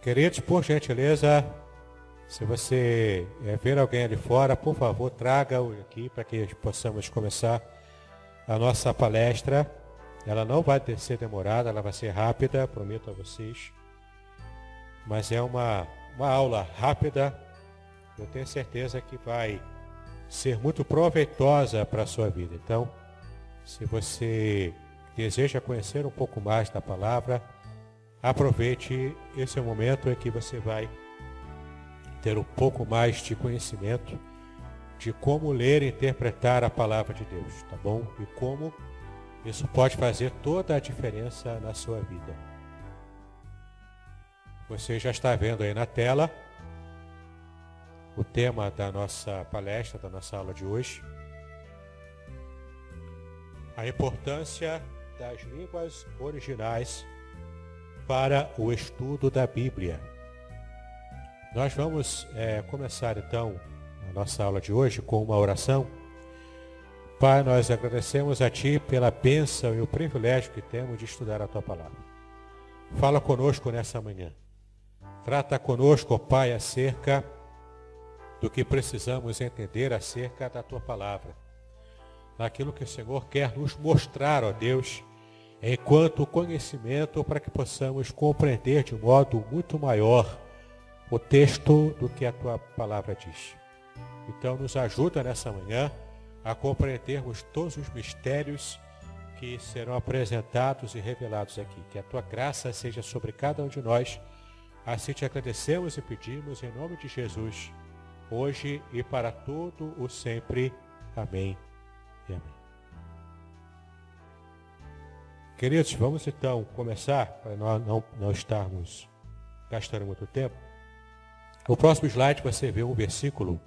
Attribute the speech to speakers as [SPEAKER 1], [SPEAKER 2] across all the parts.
[SPEAKER 1] Queridos, por gentileza, se você ver alguém ali fora, por favor, traga-o aqui para que possamos começar a nossa palestra. Ela não vai ser demorada, ela vai ser rápida, prometo a vocês. Mas é uma aula rápida, eu tenho certeza que vai ser muito proveitosa para a sua vida. Então, se você deseja conhecer um pouco mais da palavra, aproveite esse momento em que você vai ter um pouco mais de conhecimento de como ler e interpretar a palavra de Deus, tá bom? E como isso pode fazer toda a diferença na sua vida. Você já está vendo aí na tela o tema da nossa palestra, da nossa aula de hoje. A importância das línguas originais para o estudo da Bíblia. Nós vamos começar então a nossa aula de hoje com uma oração. Pai, nós agradecemos a Ti pela bênção e o privilégio que temos de estudar a Tua palavra. Fala conosco nessa manhã. Trata conosco, ó Pai, acerca do que precisamos entender acerca da Tua palavra. Naquilo que o Senhor quer nos mostrar, ó Deus, enquanto conhecimento, para que possamos compreender de modo muito maior o texto do que a Tua palavra diz. Então nos ajuda nessa manhã a compreendermos todos os mistérios que serão apresentados e revelados aqui. Que a Tua graça seja sobre cada um de nós. Assim te agradecemos e pedimos em nome de Jesus, hoje e para todo o sempre. Amém e amém. Queridos, vamos então começar, para nós não estarmos gastando muito tempo. No próximo slide você vê um versículo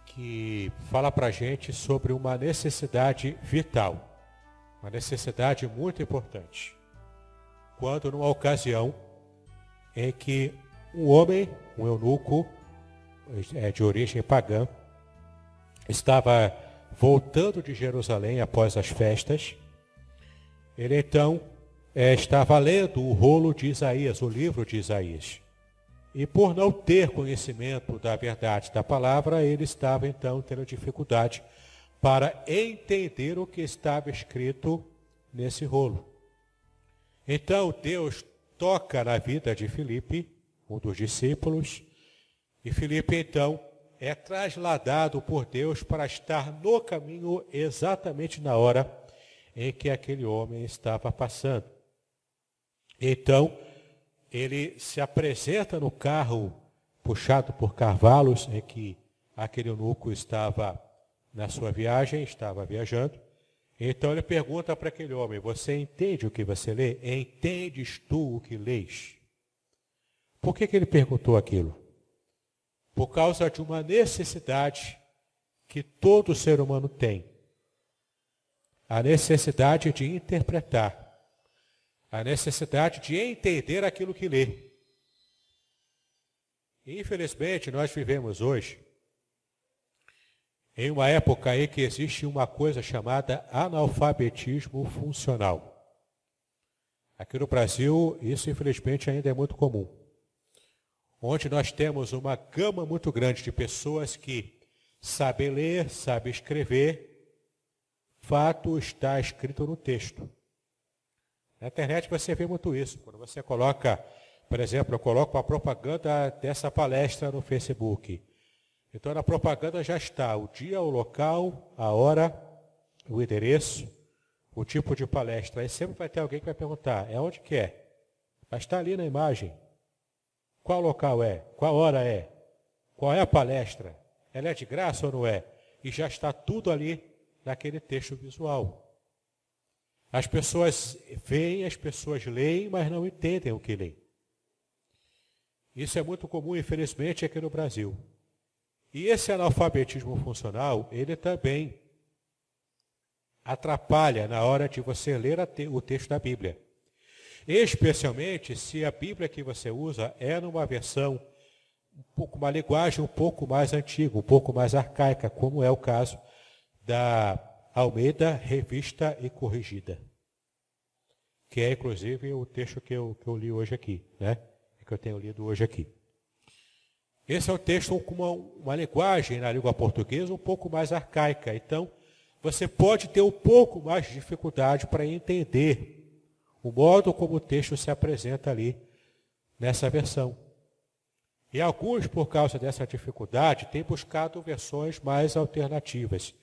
[SPEAKER 1] que fala para a gente sobre uma necessidade vital, uma necessidade muito importante. Quando numa ocasião em que um homem, um eunuco, de origem pagã, estava voltando de Jerusalém após as festas. Ele então estava lendo o rolo de Isaías, o livro de Isaías. E por não ter conhecimento da verdade da palavra, ele estava então tendo dificuldade para entender o que estava escrito nesse rolo. Então Deus toca na vida de Filipe, um dos discípulos, e Filipe então é trasladado por Deus para estar no caminho exatamente na hora em que aquele homem estava passando. Então, ele se apresenta no carro puxado por cavalos, em que aquele eunuco estava na sua viagem, estava viajando. Então ele pergunta para aquele homem: você entende o que você lê? Entendes tu o que lês? Por que ele perguntou aquilo? Por causa de uma necessidade que todo ser humano tem. A necessidade de interpretar. A necessidade de entender aquilo que lê. Infelizmente, nós vivemos hoje em uma época em que existe uma coisa chamada analfabetismo funcional. Aqui no Brasil, isso infelizmente ainda é muito comum. Onde nós temos uma gama muito grande de pessoas que sabem ler, sabem escrever, fato está escrito no texto. Na internet você vê muito isso. Quando você coloca, por exemplo, eu coloco a propaganda dessa palestra no Facebook. Então na propaganda já está o dia, o local, a hora, o endereço, o tipo de palestra. Aí sempre vai ter alguém que vai perguntar: onde que é? Vai estar ali na imagem. Qual local é? Qual hora é? Qual é a palestra? Ela é de graça ou não é? E já está tudo ali naquele texto visual. As pessoas veem, as pessoas leem, mas não entendem o que leem. Isso é muito comum, infelizmente, aqui no Brasil. E esse analfabetismo funcional, ele também atrapalha na hora de você ler o texto da Bíblia. Especialmente se a Bíblia que você usa é numa versão, uma linguagem um pouco mais antiga, um pouco mais arcaica, como é o caso da Almeida Revista e Corrigida, que é inclusive o texto que eu li hoje aqui, né? que eu tenho lido hoje aqui. Esse é um texto com uma linguagem na língua portuguesa um pouco mais arcaica. Então, você pode ter um pouco mais de dificuldade para entender o modo como o texto se apresenta ali nessa versão. E alguns, por causa dessa dificuldade, têm buscado versões mais alternativas.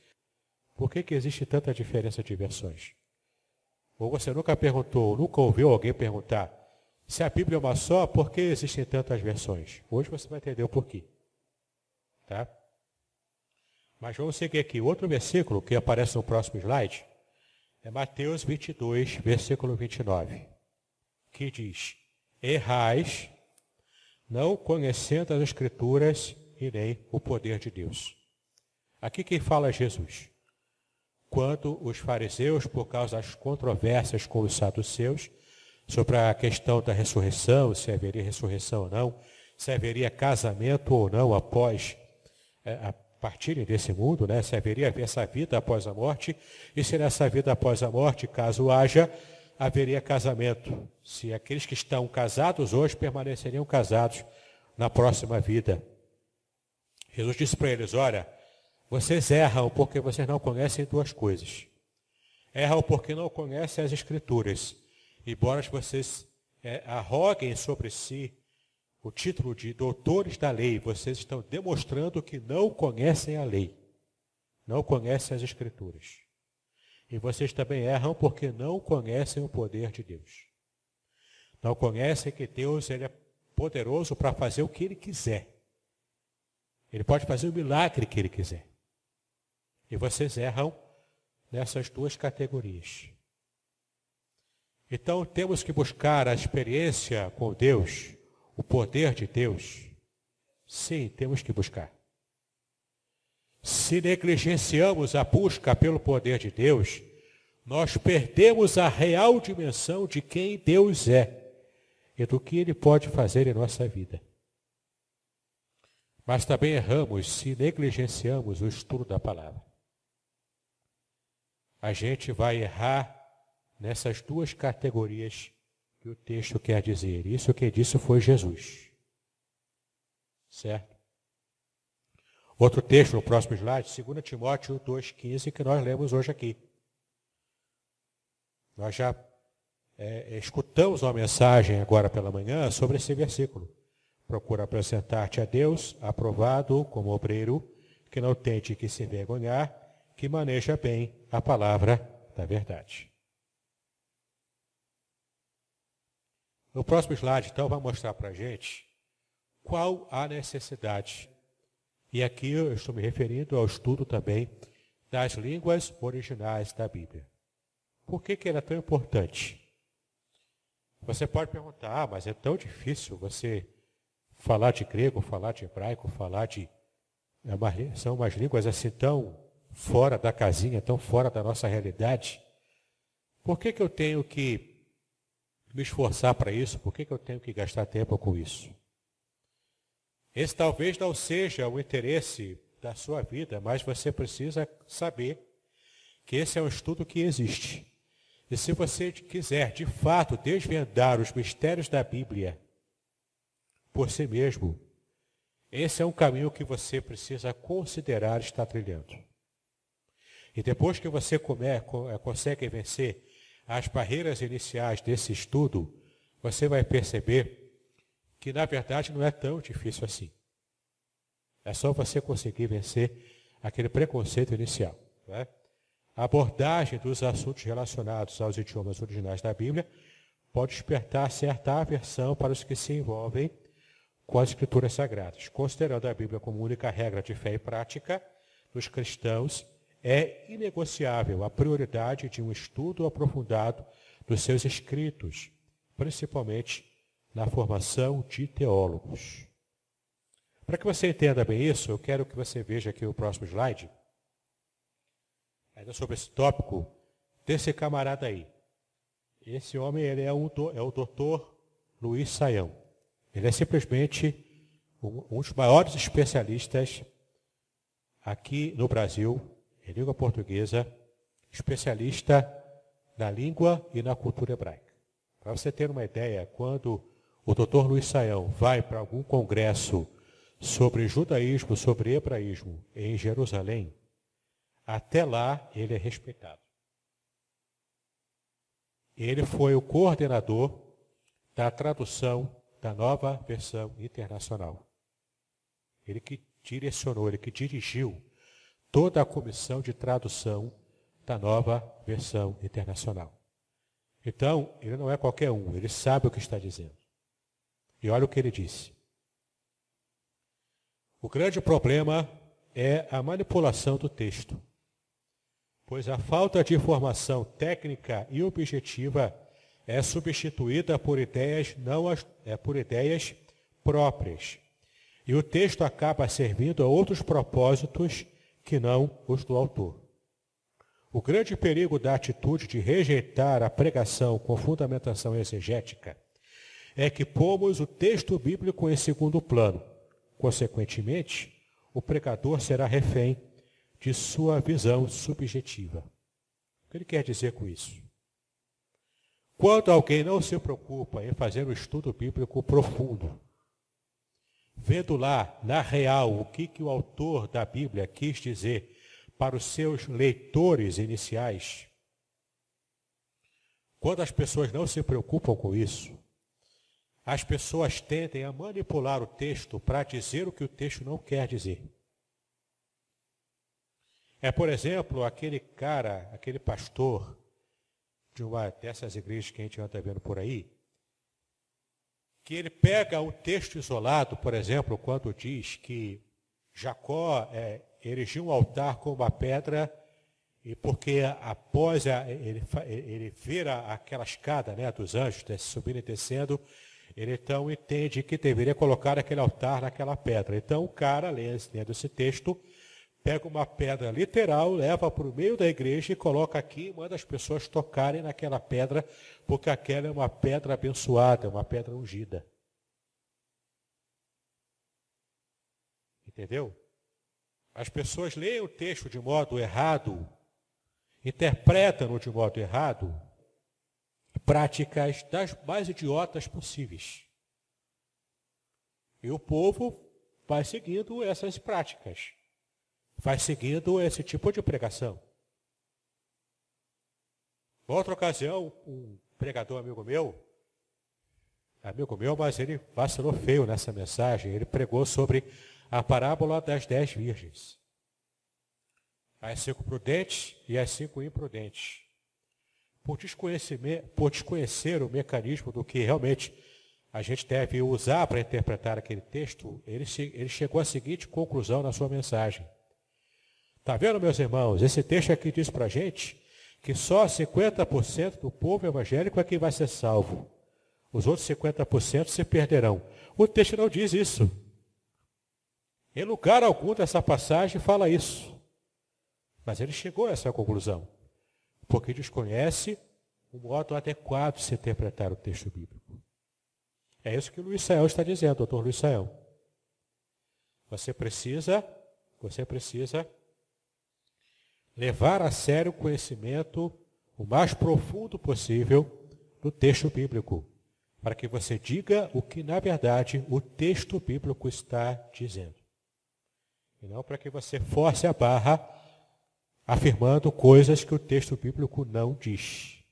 [SPEAKER 1] Por que existe tanta diferença de versões? Ou você nunca perguntou, nunca ouviu alguém perguntar, se a Bíblia é uma só, por que existem tantas versões? Hoje você vai entender o porquê. Tá? Mas vamos seguir aqui. Outro versículo que aparece no próximo slide é Mateus 22, versículo 29, que diz: errais, não conhecendo as Escrituras e nem o poder de Deus. Aqui quem fala é Jesus. Quando os fariseus, por causa das controvérsias com os saduceus, sobre a questão da ressurreição, se haveria ressurreição ou não, se haveria casamento ou não após a partirem desse mundo, né? Se haveria essa vida após a morte, e se nessa vida após a morte, caso haja, haveria casamento. Se aqueles que estão casados hoje permaneceriam casados na próxima vida. Jesus disse para eles, olha, vocês erram porque vocês não conhecem duas coisas. Erram porque não conhecem as Escrituras. Embora vocês arroguem sobre si o título de doutores da lei, vocês estão demonstrando que não conhecem a lei, não conhecem as Escrituras. E vocês também erram porque não conhecem o poder de Deus. Não conhecem que Deus ele é poderoso para fazer o que Ele quiser. Ele pode fazer o milagre que Ele quiser. E vocês erram nessas duas categorias. Então, temos que buscar a experiência com Deus, o poder de Deus. Sim, temos que buscar. Se negligenciamos a busca pelo poder de Deus, nós perdemos a real dimensão de quem Deus é e do que Ele pode fazer em nossa vida. Mas também erramos se negligenciamos o estudo da palavra. A gente vai errar nessas duas categorias que o texto quer dizer. Isso quem disse foi Jesus. Certo? Outro texto no próximo slide, 2 Timóteo 2,15, que nós lemos hoje aqui. Nós já escutamos uma mensagem agora pela manhã sobre esse versículo. Procura apresentar-te a Deus, aprovado como obreiro, que não tente que se envergonhar, que maneja bem a palavra da verdade. No próximo slide, então, vai mostrar para a gente qual a necessidade. E aqui eu estou me referindo ao estudo também das línguas originais da Bíblia. Por que era tão importante? Você pode perguntar, mas é tão difícil você falar de grego, falar de hebraico, falar de... São umas línguas assim tão fora da casinha, tão fora da nossa realidade. Por que eu tenho que me esforçar para isso? Por que eu tenho que gastar tempo com isso? Esse talvez não seja o interesse da sua vida, mas você precisa saber que esse é um estudo que existe. E se você quiser, de fato, desvendar os mistérios da Bíblia por si mesmo, esse é um caminho que você precisa considerar estar trilhando. E depois que você consegue vencer as barreiras iniciais desse estudo, você vai perceber que, na verdade, não é tão difícil assim. É só você conseguir vencer aquele preconceito inicial. Né? A abordagem dos assuntos relacionados aos idiomas originais da Bíblia pode despertar certa aversão para os que se envolvem com as Escrituras Sagradas. Considerando a Bíblia como única regra de fé e prática dos cristãos, é inegociável a prioridade de um estudo aprofundado dos seus escritos, principalmente na formação de teólogos. Para que você entenda bem isso, eu quero que você veja aqui o próximo slide, ainda sobre esse tópico, desse camarada aí. Esse homem ele é o doutor Luiz Saião. Ele é simplesmente um dos maiores especialistas aqui no Brasil, em língua portuguesa, especialista na língua e na cultura hebraica. Para você ter uma ideia, quando o doutor Luiz Saião vai para algum congresso sobre judaísmo, sobre hebraísmo em Jerusalém, até lá ele é respeitado. Ele foi o coordenador da tradução da Nova Versão Internacional. Ele que direcionou, ele que dirigiu toda a comissão de tradução da Nova Versão Internacional. Então, ele não é qualquer um, ele sabe o que está dizendo. E olha o que ele disse. O grande problema é a manipulação do texto, pois a falta de informação técnica e objetiva é substituída por ideias próprias. E o texto acaba servindo a outros propósitos que não os do autor. O grande perigo da atitude de rejeitar a pregação com fundamentação exegética é que pomos o texto bíblico em segundo plano. Consequentemente, o pregador será refém de sua visão subjetiva. O que ele quer dizer com isso? Quando alguém não se preocupa em fazer um estudo bíblico profundo, vendo lá, na real, o que o autor da Bíblia quis dizer para os seus leitores iniciais, quando as pessoas não se preocupam com isso, as pessoas tendem a manipular o texto para dizer o que o texto não quer dizer. É, por exemplo, aquele cara, aquele pastor de uma dessas igrejas que a gente anda vendo por aí, que ele pega um texto isolado, por exemplo, quando diz que Jacó erigiu um altar com uma pedra, e porque após ele ver aquela escada, né, dos anjos subindo e descendo, ele então entende que deveria colocar aquele altar naquela pedra. Então o cara, lendo esse texto, pega uma pedra literal, leva para o meio da igreja e coloca aqui e manda as pessoas tocarem naquela pedra, porque aquela é uma pedra abençoada, é uma pedra ungida. Entendeu? As pessoas leem o texto de modo errado, interpretam-no de modo errado, práticas das mais idiotas possíveis. E o povo vai seguindo essas práticas, vai seguindo esse tipo de pregação. Outra ocasião, um pregador amigo meu, mas ele vacilou feio nessa mensagem, ele pregou sobre a parábola das 10 virgens. As 5 prudentes e as 5 imprudentes. Por desconhecer o mecanismo do que realmente a gente deve usar para interpretar aquele texto, ele chegou à seguinte conclusão na sua mensagem. Está vendo, meus irmãos? Esse texto aqui diz para a gente que só 50% do povo evangélico é que vai ser salvo. Os outros 50% se perderão. O texto não diz isso. Em lugar algum dessa passagem fala isso. Mas ele chegou a essa conclusão, porque desconhece o modo adequado de se interpretar o texto bíblico. É isso que o Luiz Saião está dizendo, doutor Luiz Saião. Você precisa levar a sério o conhecimento o mais profundo possível do texto bíblico, para que você diga o que, na verdade, o texto bíblico está dizendo. E não para que você force a barra afirmando coisas que o texto bíblico não diz.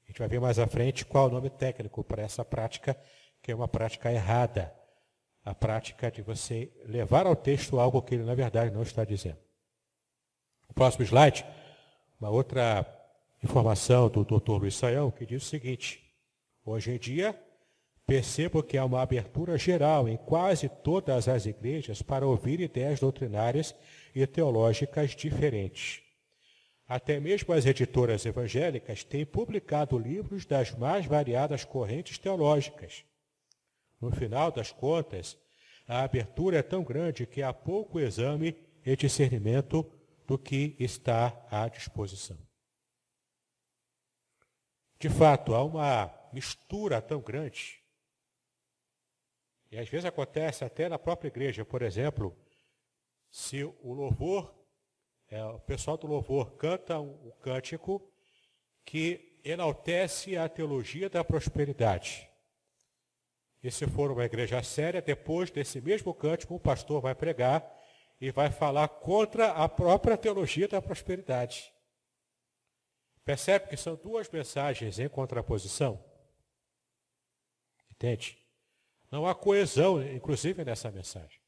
[SPEAKER 1] A gente vai ver mais à frente qual é o nome técnico para essa prática, que é uma prática errada. A prática de você levar ao texto algo que ele, na verdade, não está dizendo. O próximo slide, uma outra informação do Dr. Luiz Saião, que diz o seguinte: hoje em dia, percebo que há uma abertura geral em quase todas as igrejas para ouvir ideias doutrinárias e teológicas diferentes. Até mesmo as editoras evangélicas têm publicado livros das mais variadas correntes teológicas. No final das contas, a abertura é tão grande que há pouco exame e discernimento do que está à disposição. De fato, há uma mistura tão grande, e às vezes acontece até na própria igreja. Por exemplo, se o louvor, o pessoal do louvor canta um cântico que enaltece a teologia da prosperidade. E se for uma igreja séria, depois desse mesmo cântico, o pastor vai pregar e vai falar contra a própria teologia da prosperidade. Percebe que são duas mensagens em contraposição? Entende? Não há coesão, inclusive, nessa mensagem.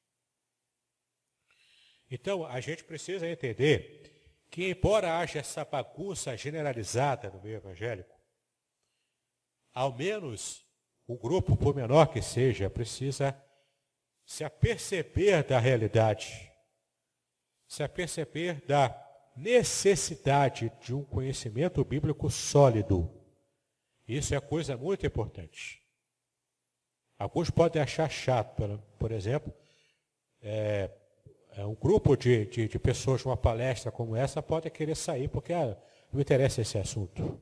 [SPEAKER 1] Então, a gente precisa entender que, embora haja essa bagunça generalizada no meio evangélico, ao menos o grupo, por menor que seja, precisa se aperceber da realidade, se aperceber da necessidade de um conhecimento bíblico sólido. Isso é coisa muito importante. Alguns podem achar chato, por exemplo, um grupo de pessoas numa palestra como essa pode querer sair porque não interessa esse assunto.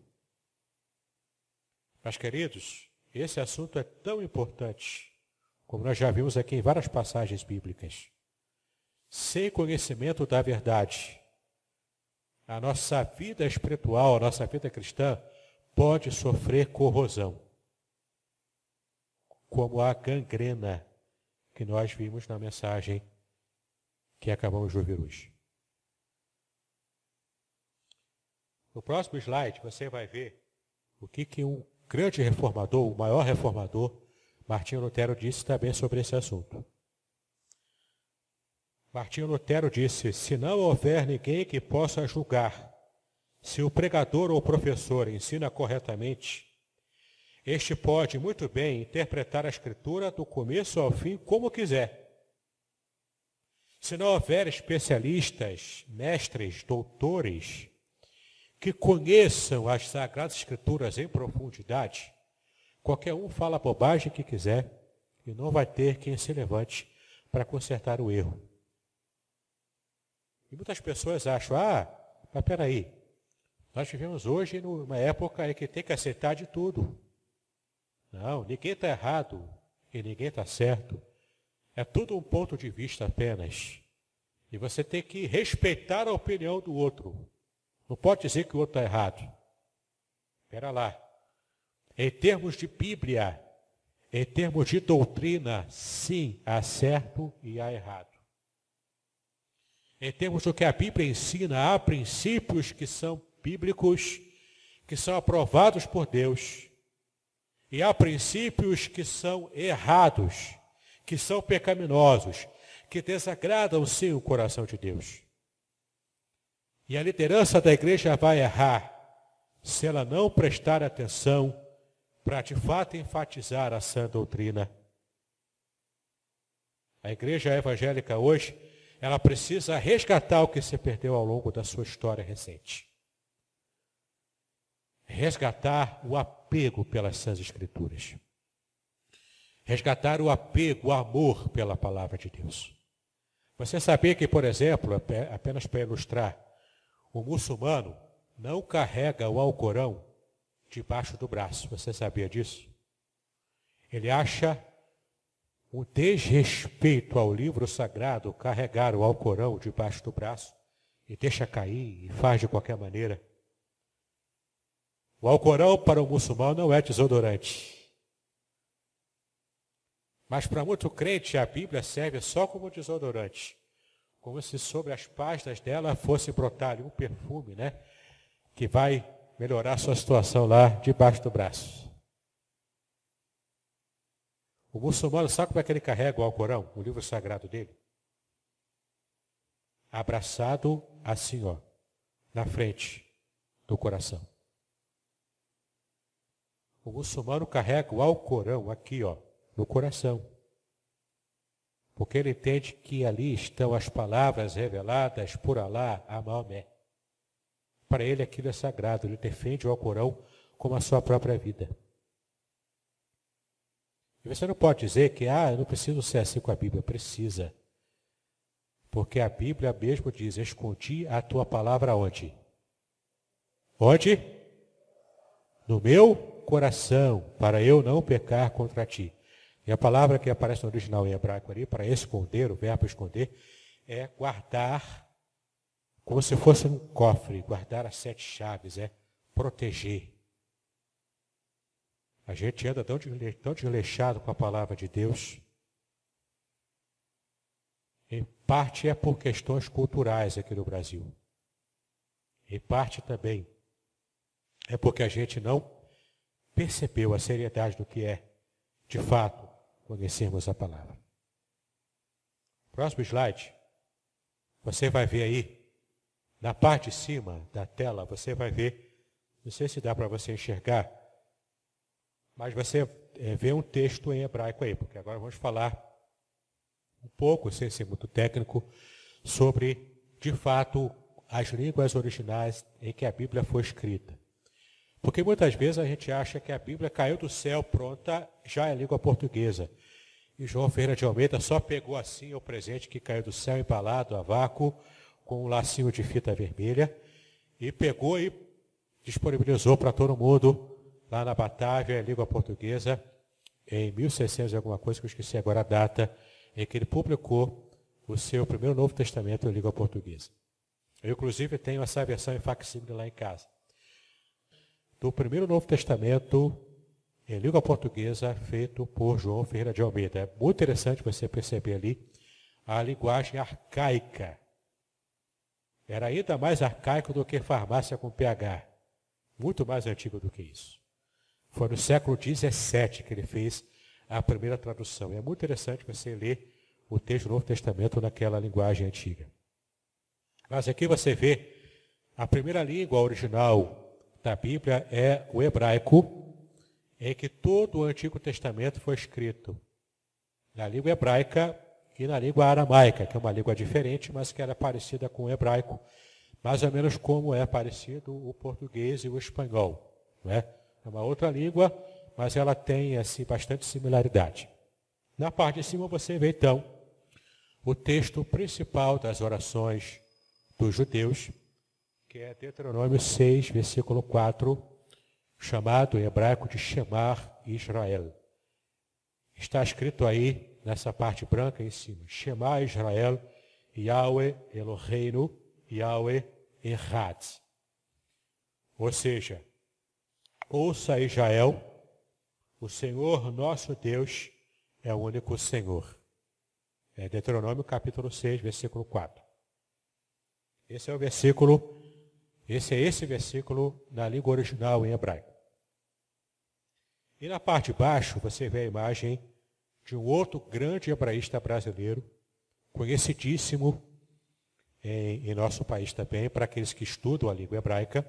[SPEAKER 1] Mas, queridos, esse assunto é tão importante, como nós já vimos aqui em várias passagens bíblicas. Sem conhecimento da verdade, a nossa vida espiritual, a nossa vida cristã, pode sofrer corrosão, como a gangrena que nós vimos na mensagem que acabamos de ouvir hoje. No próximo slide, você vai ver o que um grande reformador, o maior reformador, Martinho Lutero, disse também sobre esse assunto. Martinho Lutero disse: se não houver ninguém que possa julgar se o pregador ou professor ensina corretamente, este pode muito bem interpretar a Escritura do começo ao fim como quiser. Se não houver especialistas, mestres, doutores, que conheçam as Sagradas Escrituras em profundidade, qualquer um fala a bobagem que quiser e não vai ter quem se levante para consertar o erro. E muitas pessoas acham, mas peraí, nós vivemos hoje numa época em que tem que aceitar de tudo. Não, ninguém está errado e ninguém está certo. É tudo um ponto de vista apenas. E você tem que respeitar a opinião do outro. Não pode dizer que o outro está errado. Espera lá. Em termos de Bíblia, em termos de doutrina, sim, há certo e há errado. Em termos do que a Bíblia ensina, há princípios que são bíblicos, que são aprovados por Deus. E há princípios que são errados, que são pecaminosos, que desagradam sim o coração de Deus. E a liderança da igreja vai errar se ela não prestar atenção para de fato enfatizar a sã doutrina. A igreja evangélica hoje, ela precisa resgatar o que se perdeu ao longo da sua história recente. Resgatar o apego pelas sãs escrituras. Resgatar o apego, o amor pela palavra de Deus. Você sabia que, por exemplo, apenas para ilustrar, o muçulmano não carrega o Alcorão debaixo do braço. Você sabia disso? Ele acha um desrespeito ao livro sagrado carregar o Alcorão debaixo do braço e deixa cair e faz de qualquer maneira. O Alcorão para o muçulmano não é desodorante. Mas para muito crente a Bíblia serve só como desodorante. Como se sobre as páginas dela fosse brotar ali um perfume, né? Que vai melhorar a sua situação lá debaixo do braço. O muçulmano, sabe como é que ele carrega o Alcorão, o livro sagrado dele? Abraçado assim, ó, na frente do coração. O muçulmano carrega o Alcorão aqui, ó, no coração. Porque ele entende que ali estão as palavras reveladas por Alá a Maomé. Para ele aquilo é sagrado, ele defende o Alcorão como a sua própria vida. E você não pode dizer que, eu não preciso ser assim com a Bíblia. Precisa. Porque a Bíblia mesmo diz, escondi a tua palavra onde? Onde? No meu coração, para eu não pecar contra ti. E a palavra que aparece no original em hebraico ali, para esconder, o verbo esconder, é guardar, como se fosse um cofre, guardar as 7 chaves, é proteger. A gente anda tão desleixado com a palavra de Deus. Em parte é por questões culturais aqui no Brasil. Em parte também é porque a gente não percebeu a seriedade do que é, de fato, conhecermos a palavra. Próximo slide. Você vai ver aí, na parte de cima da tela, você vai ver, não sei se dá para você enxergar, mas você vê um texto em hebraico aí, porque agora vamos falar um pouco, sem ser muito técnico, sobre, de fato, as línguas originais em que a Bíblia foi escrita. Porque muitas vezes a gente acha que a Bíblia caiu do céu pronta, já é língua portuguesa. E João Ferreira de Almeida só pegou assim o presente que caiu do céu embalado a vácuo, com um lacinho de fita vermelha, e pegou e disponibilizou para todo mundo lá na Batávia, língua portuguesa, em 1600 e alguma coisa, que eu esqueci agora a data, em que ele publicou o seu primeiro Novo Testamento em língua portuguesa. Eu, inclusive, tenho essa versão em facsímile lá em casa. Do primeiro Novo Testamento em língua portuguesa, feito por João Ferreira de Almeida. É muito interessante você perceber ali a linguagem arcaica. Era ainda mais arcaico do que farmácia com PH. Muito mais antigo do que isso. Foi no século XVII que ele fez a primeira tradução. É muito interessante você ler o texto do Novo Testamento naquela linguagem antiga. Mas aqui você vê a primeira língua original da Bíblia é o hebraico, em que todo o Antigo Testamento foi escrito na língua hebraica e na língua aramaica, que é uma língua diferente, mas que era parecida com o hebraico, mais ou menos como é parecido o português e o espanhol. Não é? É uma outra língua, mas ela tem assim, bastante similaridade. Na parte de cima você vê, então, o texto principal das orações dos judeus, que é Deuteronômio 6, versículo 4, chamado em hebraico de Shemar Israel. Está escrito aí, nessa parte branca em cima, Shema Israel, Yahweh Eloheinu, Yahweh Echad. Ou seja, ouça Israel, o Senhor nosso Deus é o único Senhor. É Deuteronômio capítulo 6, versículo 4. Esse é esse versículo na língua original em hebraico. E na parte de baixo você vê a imagem de um outro grande hebraísta brasileiro, conhecidíssimo em nosso país também, para aqueles que estudam a língua hebraica,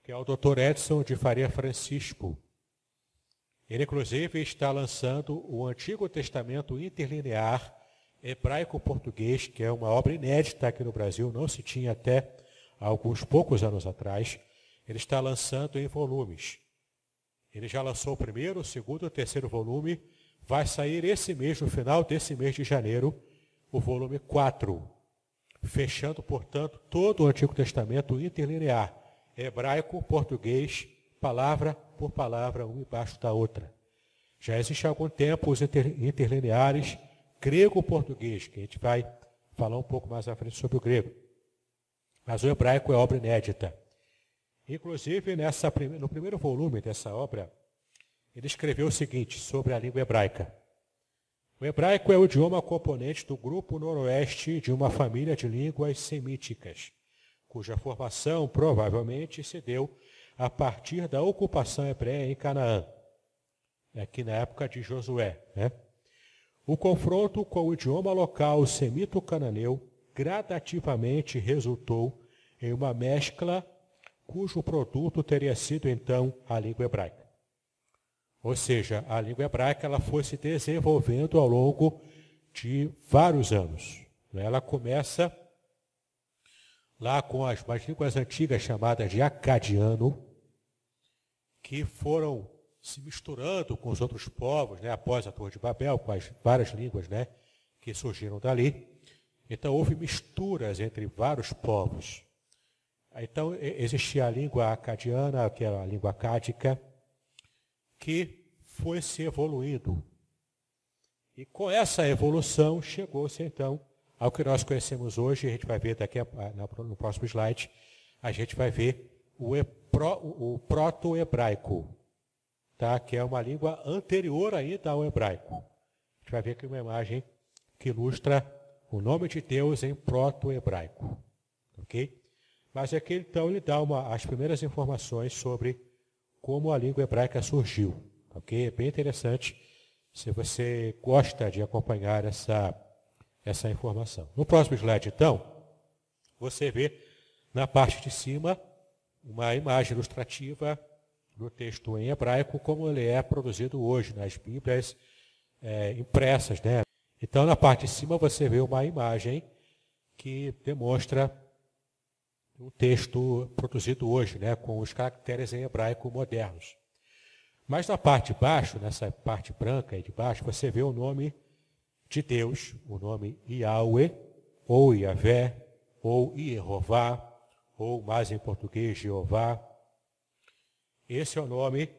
[SPEAKER 1] que é o Dr. Edson de Faria Francisco. Ele, inclusive, está lançando o Antigo Testamento Interlinear Hebraico-Português, que é uma obra inédita aqui no Brasil, não se tinha até alguns poucos anos atrás. Ele está lançando em volumes. Ele já lançou o primeiro, o segundo e o terceiro volume. Vai sair esse mês, no final desse mês de janeiro, o volume 4, fechando, portanto, todo o Antigo Testamento interlinear, hebraico, português, palavra por palavra, uma embaixo da outra. Já existe há algum tempo os interlineares grego-português, que a gente vai falar um pouco mais à frente sobre o grego. Mas o hebraico é obra inédita. Inclusive, no primeiro volume dessa obra, ele escreveu o seguinte sobre a língua hebraica. O hebraico é o idioma componente do grupo noroeste de uma família de línguas semíticas, cuja formação provavelmente se deu a partir da ocupação hebreia em Canaã, aqui na época de Josué. Né? O confronto com o idioma local semito-cananeu gradativamente resultou em uma mescla cujo produto teria sido então a língua hebraica. Ou seja, a língua hebraica ela foi se desenvolvendo ao longo de vários anos. Ela começa lá com as línguas antigas chamadas de acadiano, que foram se misturando com os outros povos, né, após a Torre de Babel, com as várias línguas, né, que surgiram dali. Então houve misturas entre vários povos. Então existia a língua acadiana, que era a língua acádica, que foi se evoluindo. E com essa evolução chegou-se então ao que nós conhecemos hoje. A gente vai ver no próximo slide, a gente vai ver o proto-hebraico. tá? Que é uma língua anterior ainda ao hebraico. A gente vai ver aqui uma imagem que ilustra o nome de Deus em proto-hebraico. Ok? Mas aqui então ele dá as primeiras informações sobre como a língua hebraica surgiu. Ok? É bem interessante se você gosta de acompanhar essa informação. No próximo slide, então, você vê na parte de cima uma imagem ilustrativa do texto em hebraico, como ele é produzido hoje nas Bíblias impressas, né? Então, na parte de cima, você vê uma imagem que demonstra um texto produzido hoje, né, com os caracteres em hebraico modernos. Mas na parte de baixo, nessa parte branca aí de baixo, você vê o nome de Deus, o nome Yahweh, ou Yahvé, ou Yehová, ou mais em português, Jeová. Esse é o nome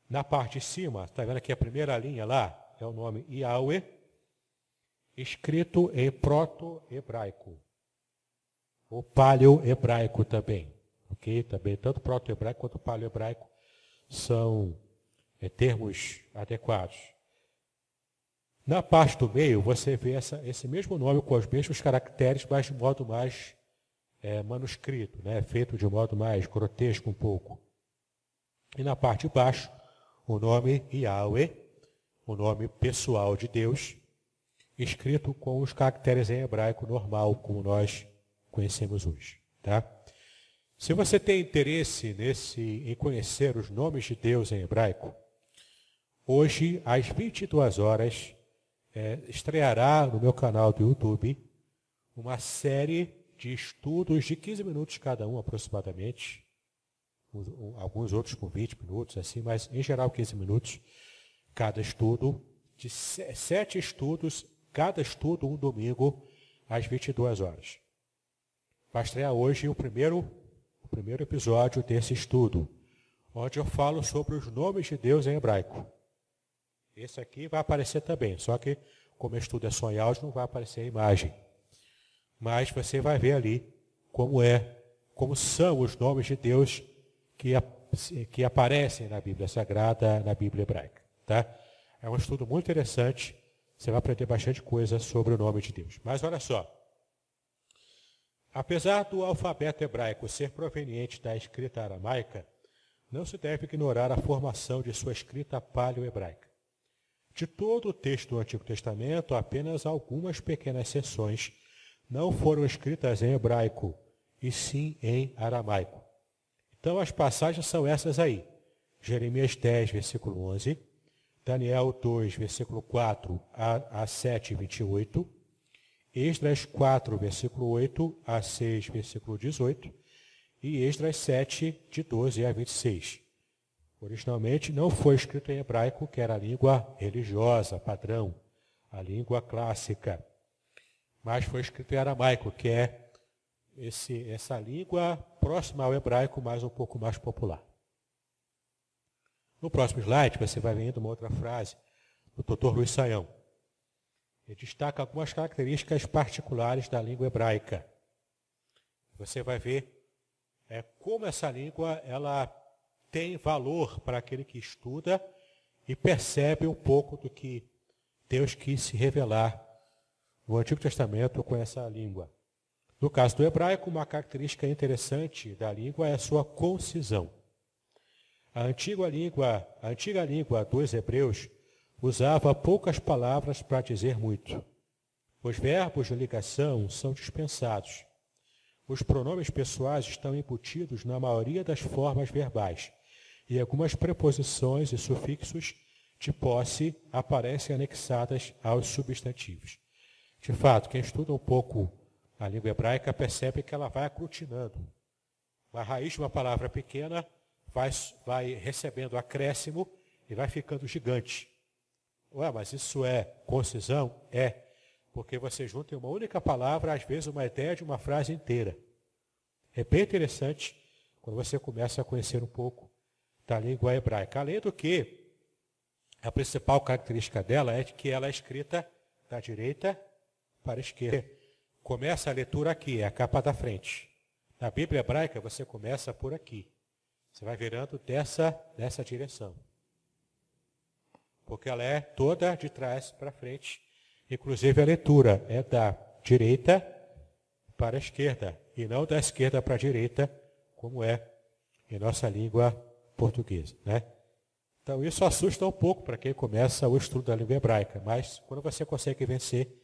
[SPEAKER 1] na parte de cima. Está vendo aqui a primeira linha lá? É o nome Yahweh, escrito em proto-hebraico, ou paleo-hebraico também. Ok? Também, tanto proto-hebraico quanto paleo-hebraico são termos adequados. Na parte do meio, você vê esse mesmo nome com os mesmos caracteres, mas de modo mais manuscrito, né? Feito de modo mais grotesco um pouco. E na parte de baixo, o nome Yahweh, o nome pessoal de Deus, escrito com os caracteres em hebraico normal, como nós conhecemos hoje. Tá? Se você tem interesse em conhecer os nomes de Deus em hebraico, hoje, às 22 horas, estreará no meu canal do YouTube uma série de estudos de 15 minutos cada um, aproximadamente. Alguns outros com 20 minutos, assim, mas em geral 15 minutos cada estudo, de 7 estudos, cada estudo um domingo, às 22 horas. Vai estrear hoje o primeiro episódio desse estudo, onde eu falo sobre os nomes de Deus em hebraico. Esse aqui vai aparecer também, só que como o estudo é só em áudio, não vai aparecer a imagem. Mas você vai ver ali como são os nomes de Deus que aparecem na Bíblia Sagrada, na Bíblia Hebraica. Tá? É um estudo muito interessante, você vai aprender bastante coisa sobre o nome de Deus. Mas olha só, apesar do alfabeto hebraico ser proveniente da escrita aramaica, não se deve ignorar a formação de sua escrita paleo-hebraica. De todo o texto do Antigo Testamento, apenas algumas pequenas seções não foram escritas em hebraico, e sim em aramaico. Então as passagens são essas aí. Jeremias 10, versículo 11, Daniel 2, versículo 4 a 7, 28, Esdras 4, versículo 8 a 6, versículo 18, e Esdras 7, de 12 a 26. Originalmente não foi escrito em hebraico, que era a língua religiosa, padrão, a língua clássica, mas foi escrito em aramaico, que é essa língua próxima ao hebraico, mas um pouco mais popular. No próximo slide, você vai vendo uma outra frase do Dr. Luiz Saião. Ele destaca algumas características particulares da língua hebraica. Você vai ver como essa língua ela tem valor para aquele que estuda e percebe um pouco do que Deus quis se revelar no Antigo Testamento com essa língua. No caso do hebraico, uma característica interessante da língua é a sua concisão. A antiga língua dos hebreus usava poucas palavras para dizer muito. Os verbos de ligação são dispensados. Os pronomes pessoais estão embutidos na maioria das formas verbais, e algumas preposições e sufixos de posse aparecem anexadas aos substantivos. De fato, quem estuda um pouco a língua hebraica percebe que ela vai aglutinando. A raiz de uma palavra pequena vai recebendo acréscimo e vai ficando gigante. Ué, mas isso é concisão? É, porque você junta em uma única palavra, às vezes, uma ideia de uma frase inteira. É bem interessante quando você começa a conhecer um pouco da língua hebraica. Além do que, a principal característica dela é que ela é escrita da direita para a esquerda. Começa a leitura aqui, é a capa da frente. Na Bíblia hebraica, você começa por aqui. Você vai virando dessa direção. Porque ela é toda de trás para frente. Inclusive a leitura é da direita para a esquerda, e não da esquerda para a direita, como é em nossa língua portuguesa, né? Então isso assusta um pouco para quem começa o estudo da língua hebraica, mas quando você consegue vencer,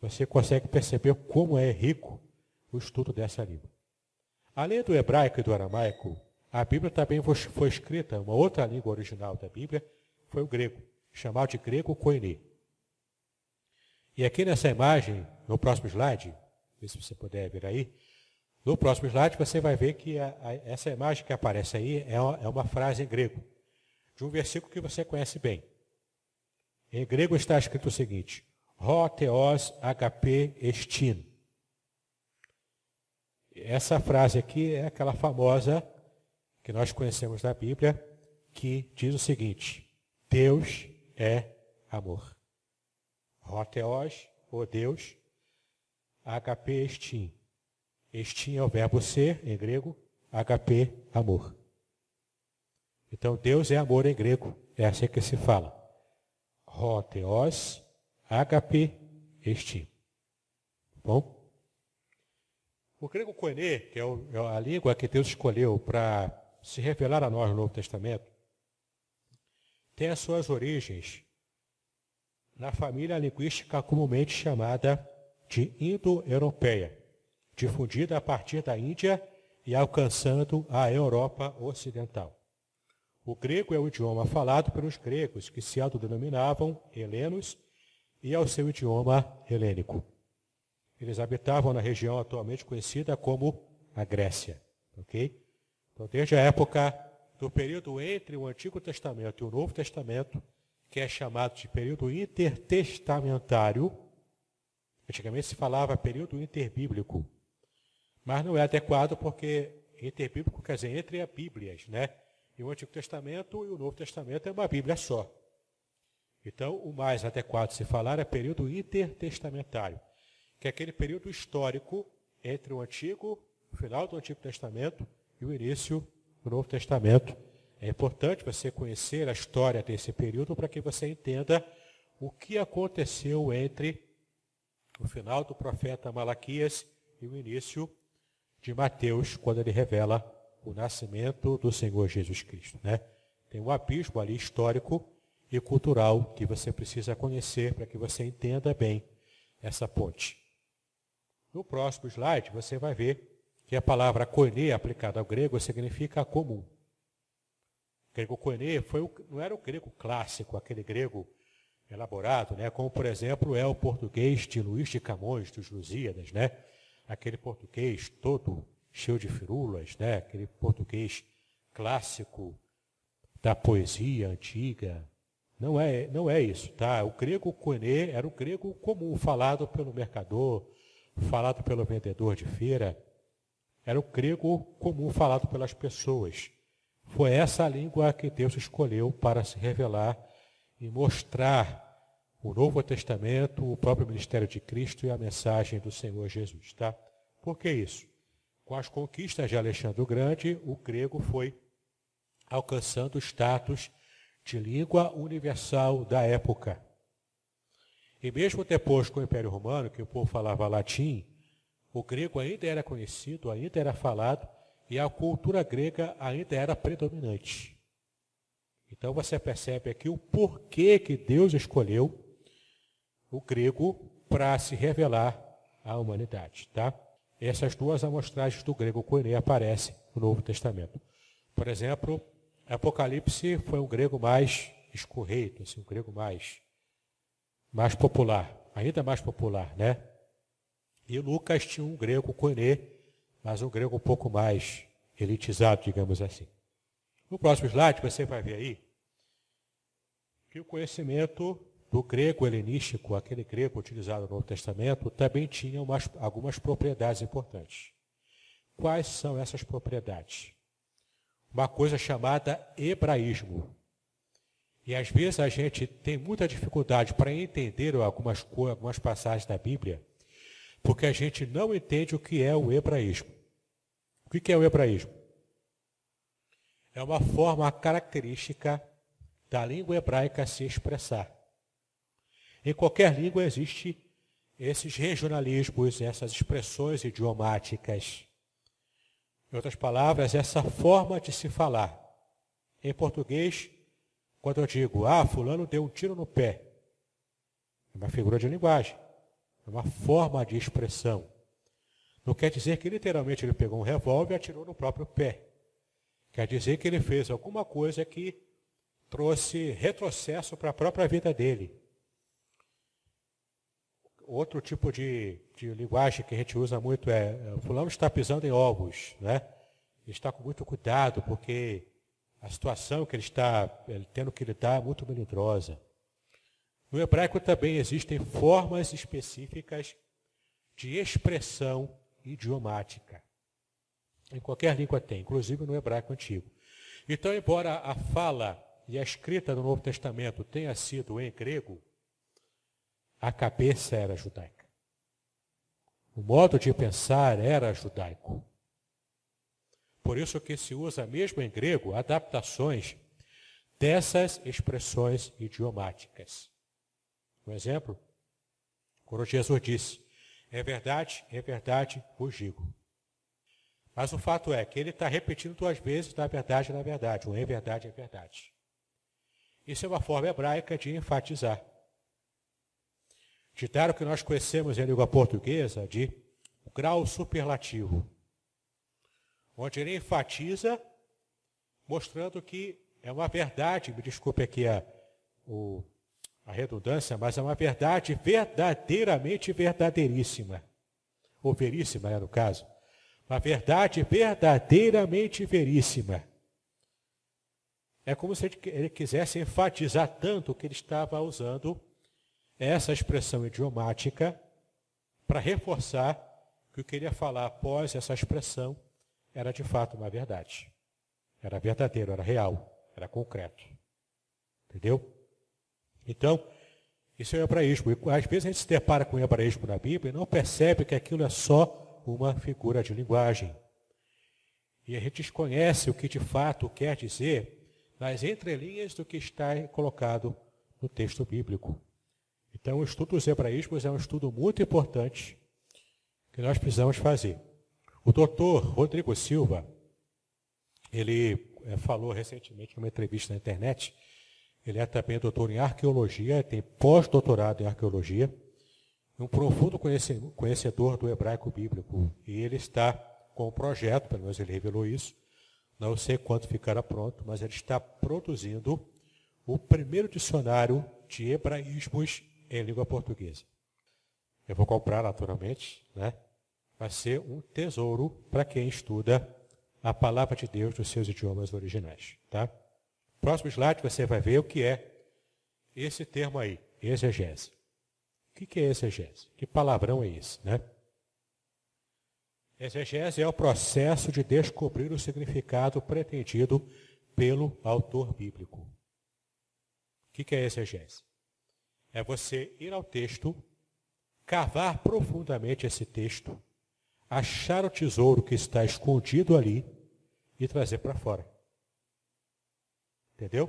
[SPEAKER 1] você consegue perceber como é rico o estudo dessa língua. Além do hebraico e do aramaico, a Bíblia também foi escrita, uma outra língua original da Bíblia, foi o grego, chamado de grego koiné. E aqui nessa imagem, no próximo slide, se você puder vir aí, no próximo slide você vai ver que essa imagem que aparece aí é uma frase em grego, de um versículo que você conhece bem. Em grego está escrito o seguinte: Ho theos agape estin. Essa frase aqui é aquela famosa que nós conhecemos da Bíblia, que diz o seguinte: Deus é amor. Ho theos, o Deus, agape estin. Estin é o verbo ser, em grego, agape, amor. Então, Deus é amor em grego, é assim que se fala. Ho theos, agape, estin. Bom? O grego koiné, que é a língua que Deus escolheu para se revelar a nós no Novo Testamento, tem as suas origens na família linguística comumente chamada de indo-europeia, difundida a partir da Índia e alcançando a Europa Ocidental. O grego é o idioma falado pelos gregos, que se autodenominavam helenos, e ao seu idioma helênico. Eles habitavam na região atualmente conhecida como a Grécia. Okay? Então, desde a época do período entre o Antigo Testamento e o Novo Testamento, que é chamado de período intertestamentário, antigamente se falava período interbíblico, mas não é adequado porque interbíblico quer dizer entre as Bíblias, né? E o Antigo Testamento e o Novo Testamento é uma Bíblia só. Então, o mais adequado de se falar é período intertestamentário, que é aquele período histórico entre o final do Antigo Testamento e o início do Novo Testamento. É importante você conhecer a história desse período para que você entenda o que aconteceu entre o final do profeta Malaquias e o início de Mateus, quando ele revela o nascimento do Senhor Jesus Cristo, né? Tem um abismo ali histórico e cultural que você precisa conhecer para que você entenda bem essa ponte. No próximo slide você vai ver que a palavra koiné aplicada ao grego significa comum. O grego koiné não era o grego clássico, aquele grego elaborado, né? Como por exemplo é o português de Luís de Camões, dos Lusíadas, né? Aquele português todo cheio de firulas, né? Aquele português clássico da poesia antiga. Não é isso, tá? O grego koiné era o grego comum, falado pelo mercador, falado pelo vendedor de feira. Era o grego comum falado pelas pessoas. Foi essa a língua que Deus escolheu para se revelar e mostrar o Novo Testamento, o próprio ministério de Cristo e a mensagem do Senhor Jesus, tá? Por que isso? Com as conquistas de Alexandre o Grande, o grego foi alcançando o status de língua universal da época. E mesmo depois com o Império Romano, que o povo falava latim, o grego ainda era conhecido, ainda era falado, e a cultura grega ainda era predominante. Então você percebe aqui o porquê que Deus escolheu o grego para se revelar à humanidade, tá? Essas duas amostragens do grego koiné aparecem no Novo Testamento. Por exemplo, Apocalipse foi um grego mais escorreito, assim, um grego mais popular, ainda mais popular, né? E Lucas tinha um grego koiné, mas um grego um pouco mais elitizado, digamos assim. No próximo slide você vai ver aí que o conhecimento do grego helenístico, aquele grego utilizado no Novo Testamento, também tinha algumas propriedades importantes. Quais são essas propriedades? Uma coisa chamada hebraísmo. E às vezes a gente tem muita dificuldade para entender algumas passagens da Bíblia, porque a gente não entende o que é o hebraísmo. O que é o hebraísmo? é uma forma característica da língua hebraica se expressar. Em qualquer língua existe esses regionalismos, essas expressões idiomáticas. Em outras palavras, essa forma de se falar. Em português, quando eu digo, fulano deu um tiro no pé, é uma figura de linguagem, é uma forma de expressão. Não quer dizer que literalmente ele pegou um revólver e atirou no próprio pé. Quer dizer que ele fez alguma coisa que trouxe retrocesso para a própria vida dele. Outro tipo de linguagem que a gente usa muito o fulano está pisando em ovos, né? Ele está com muito cuidado, porque a situação que ele está tendo que lidar é muito melindrosa. No hebraico também existem formas específicas de expressão idiomática. Em qualquer língua tem, inclusive no hebraico antigo. Então, embora a fala e a escrita do Novo Testamento tenha sido em grego, a cabeça era judaica. O modo de pensar era judaico. Por isso que se usa mesmo em grego adaptações dessas expressões idiomáticas. Um exemplo, quando Jesus disse, é verdade, vos digo. Mas o fato é que ele está repetindo duas vezes, na verdade, o é verdade. Isso é uma forma hebraica de enfatizar. De dar o que nós conhecemos em língua portuguesa de grau superlativo, onde ele enfatiza, mostrando que é uma verdade, me desculpe aqui a redundância, mas é uma verdade verdadeiramente verdadeiríssima, ou veríssima, no caso. Uma verdade verdadeiramente veríssima. É como se ele quisesse enfatizar tanto que ele estava usando essa expressão idiomática para reforçar que o que ele ia falar após essa expressão era de fato uma verdade. Era verdadeiro, era real, era concreto. Entendeu? Então, isso é o hebraísmo. E às vezes a gente se depara com o hebraísmo na Bíblia e não percebe que aquilo é só uma figura de linguagem. E a gente desconhece o que de fato quer dizer nas entrelinhas do que está colocado no texto bíblico. Então, o estudo dos hebraísmos é um estudo muito importante que nós precisamos fazer. O doutor Rodrigo Silva, ele falou recentemente numa entrevista na internet, ele é também doutor em arqueologia, tem pós-doutorado em arqueologia, um profundo conhecedor do hebraico bíblico. E ele está com um projeto, pelo menos ele revelou isso, não sei quando ficará pronto, mas ele está produzindo o primeiro dicionário de hebraísmos em língua portuguesa. Eu vou comprar naturalmente, né? Vai ser um tesouro para quem estuda a palavra de Deus nos seus idiomas originais. Tá? Próximo slide você vai ver o que é esse termo aí, exegese. O que é exegese? Que palavrão é esse, né? Exegese é o processo de descobrir o significado pretendido pelo autor bíblico. O que é exegese? É você ir ao texto, cavar profundamente esse texto, achar o tesouro que está escondido ali e trazer para fora. Entendeu?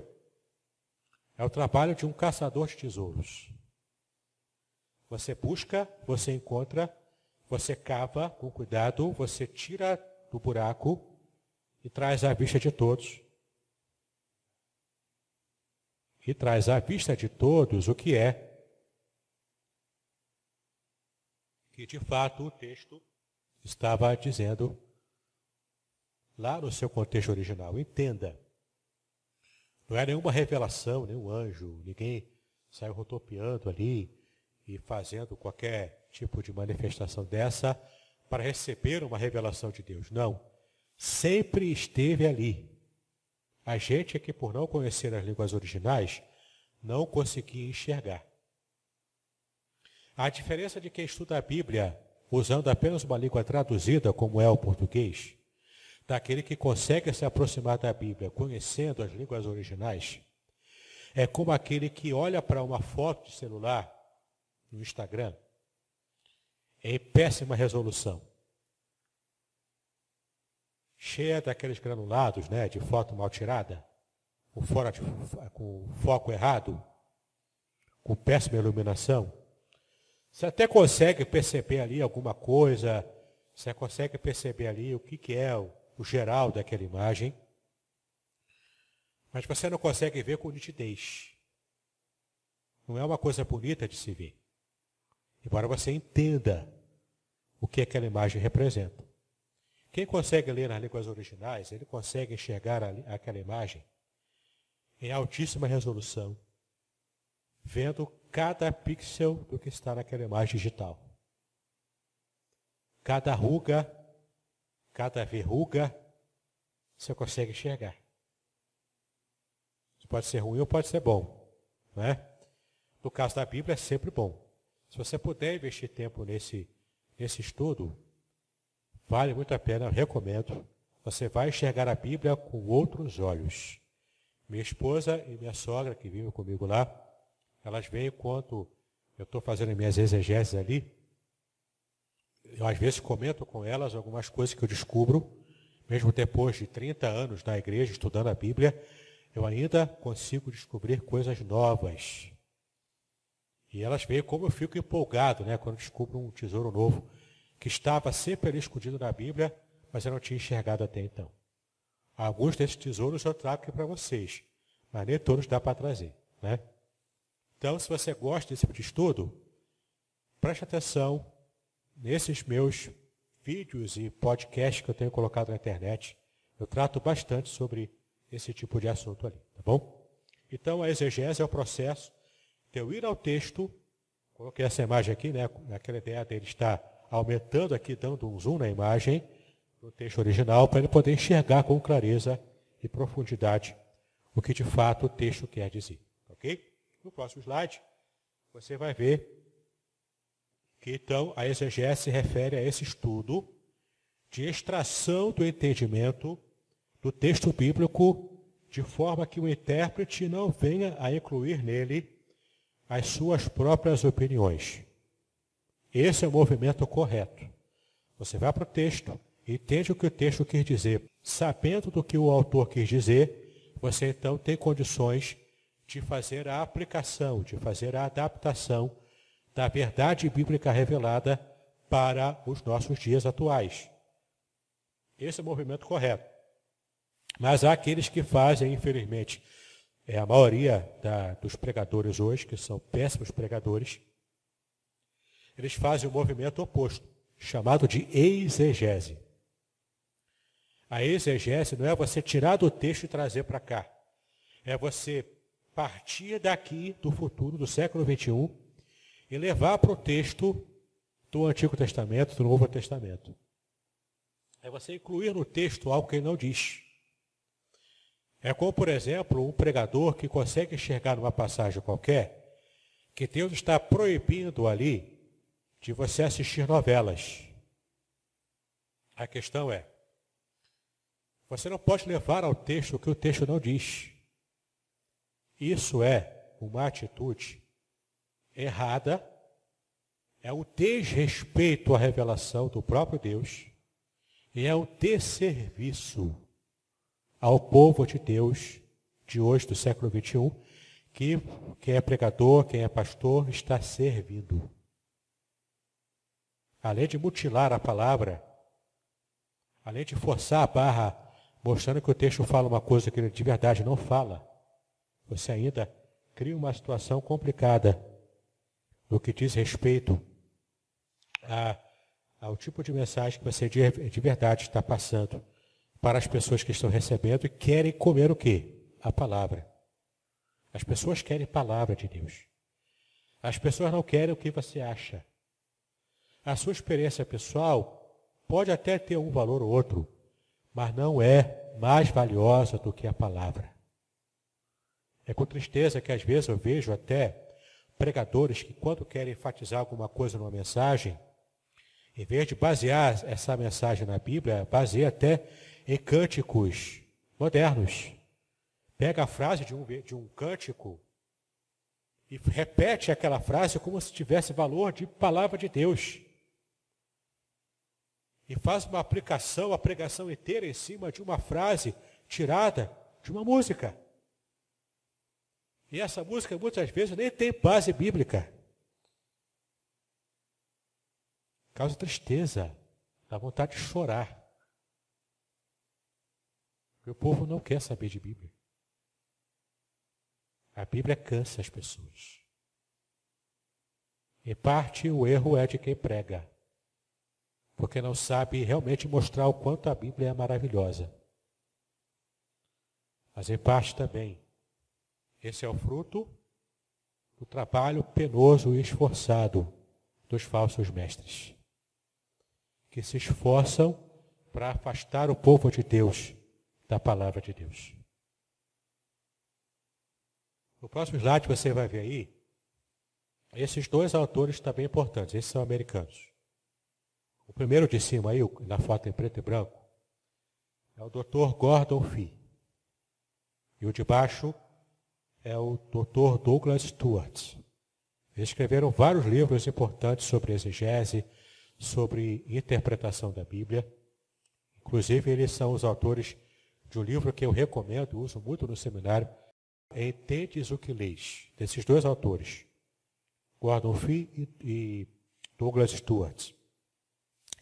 [SPEAKER 1] É o trabalho de um caçador de tesouros. Você busca, você encontra, você cava com cuidado, você tira do buraco e traz à vista de todos. E traz à vista de todos o que é que de fato o texto estava dizendo lá no seu contexto original. Entenda, não é nenhuma revelação, nenhum anjo, ninguém saiu rodopiando ali e fazendo qualquer tipo de manifestação dessa para receber uma revelação de Deus. Não, sempre esteve ali. A gente é que, por não conhecer as línguas originais, não conseguia enxergar. A diferença de quem estuda a Bíblia usando apenas uma língua traduzida, como é o português, daquele que consegue se aproximar da Bíblia conhecendo as línguas originais, é como aquele que olha para uma foto de celular no Instagram em péssima resolução cheia daqueles granulados, né, de foto mal tirada, com foco errado, com péssima iluminação. Você até consegue perceber ali alguma coisa, você consegue perceber ali o que é o geral daquela imagem, mas você não consegue ver com nitidez. Não é uma coisa bonita de se ver. Embora você entenda o que aquela imagem representa. Quem consegue ler nas línguas originais, ele consegue enxergar aquela imagem em altíssima resolução, vendo cada pixel do que está naquela imagem digital. Cada ruga, cada verruga, você consegue enxergar. Isso pode ser ruim ou pode ser bom, não é? No caso da Bíblia é sempre bom. Se você puder investir tempo nesse estudo, vale muito a pena, eu recomendo. Você vai enxergar a Bíblia com outros olhos. Minha esposa e minha sogra, que vivem comigo lá, elas veem enquanto eu estou fazendo minhas exegeses ali. Eu, às vezes, comento com elas algumas coisas que eu descubro, mesmo depois de 30 anos na igreja, estudando a Bíblia, eu ainda consigo descobrir coisas novas. E elas veem como eu fico empolgado, né, quando descubro um tesouro novo, que estava sempre ali escondido na Bíblia, mas eu não tinha enxergado até então. Alguns desses tesouros eu trago aqui para vocês, mas nem todos dá para trazer, né? Então, se você gosta desse tipo de estudo, preste atenção nesses meus vídeos e podcasts que eu tenho colocado na internet. Eu trato bastante sobre esse tipo de assunto ali, tá bom? Então, a exegese é o processo de eu ir ao texto, coloquei essa imagem aqui, né? Aquela ideia dele está aumentando aqui, dando um zoom na imagem, no texto original, para ele poder enxergar com clareza e profundidade o que de fato o texto quer dizer, ok? No próximo slide, você vai ver que então a exegese se refere a esse estudo de extração do entendimento do texto bíblico de forma que o intérprete não venha a incluir nele as suas próprias opiniões. Esse é o movimento correto. Você vai para o texto, entende o que o texto quis dizer. Sabendo do que o autor quis dizer, você então tem condições de fazer a aplicação, de fazer a adaptação da verdade bíblica revelada para os nossos dias atuais. Esse é o movimento correto. Mas há aqueles que fazem, infelizmente, a maioria dos pregadores hoje, que são péssimos pregadores, eles fazem o movimento oposto, chamado de exegese. A exegese não é você tirar do texto e trazer para cá. É você partir daqui, do futuro, do século XXI, e levar para o texto do Antigo Testamento, do Novo Testamento. É você incluir no texto algo que ele não diz. É como, por exemplo, um pregador que consegue enxergar numa passagem qualquer que Deus está proibindo ali de você assistir novelas. A questão é, você não pode levar ao texto o que o texto não diz. Isso é uma atitude errada, é um desrespeito à revelação do próprio Deus e é um desserviço ao povo de Deus de hoje, do século XXI, que quem é pregador, quem é pastor, está servindo. Além de mutilar a palavra, além de forçar a barra, mostrando que o texto fala uma coisa que ele de verdade não fala, você ainda cria uma situação complicada no que diz respeito ao tipo de mensagem que você de verdade está passando para as pessoas que estão recebendo e querem comer o quê? A palavra. As pessoas querem palavra de Deus. As pessoas não querem o que você acha. A sua experiência pessoal pode até ter um valor ou outro, mas não é mais valiosa do que a palavra. É com tristeza que às vezes eu vejo até pregadores que, quando querem enfatizar alguma coisa numa mensagem, em vez de basear essa mensagem na Bíblia, baseia até em cânticos modernos. Pega a frase de um cântico e repete aquela frase como se tivesse valor de palavra de Deus. e faz uma aplicação, a pregação inteira em cima de uma frase tirada de uma música. E essa música muitas vezes nem tem base bíblica. Causa tristeza, dá vontade de chorar. Porque o povo não quer saber de Bíblia. A Bíblia cansa as pessoas. Em parte, o erro é de quem prega, porque não sabe realmente mostrar o quanto a Bíblia é maravilhosa. Mas em parte também, esse é o fruto do trabalho penoso e esforçado dos falsos mestres, que se esforçam para afastar o povo de Deus da palavra de Deus. No próximo slide você vai ver aí, esses dois autores também importantes, esses são americanos. O primeiro de cima aí, na foto em preto e branco, é o Dr. Gordon Fee. E o de baixo é o Dr. Douglas Stuart. Eles escreveram vários livros importantes sobre exegese, sobre interpretação da Bíblia. Inclusive, eles são os autores de um livro que eu recomendo, uso muito no seminário, Entendes o que lês, desses dois autores, Gordon Fee e Douglas Stuart.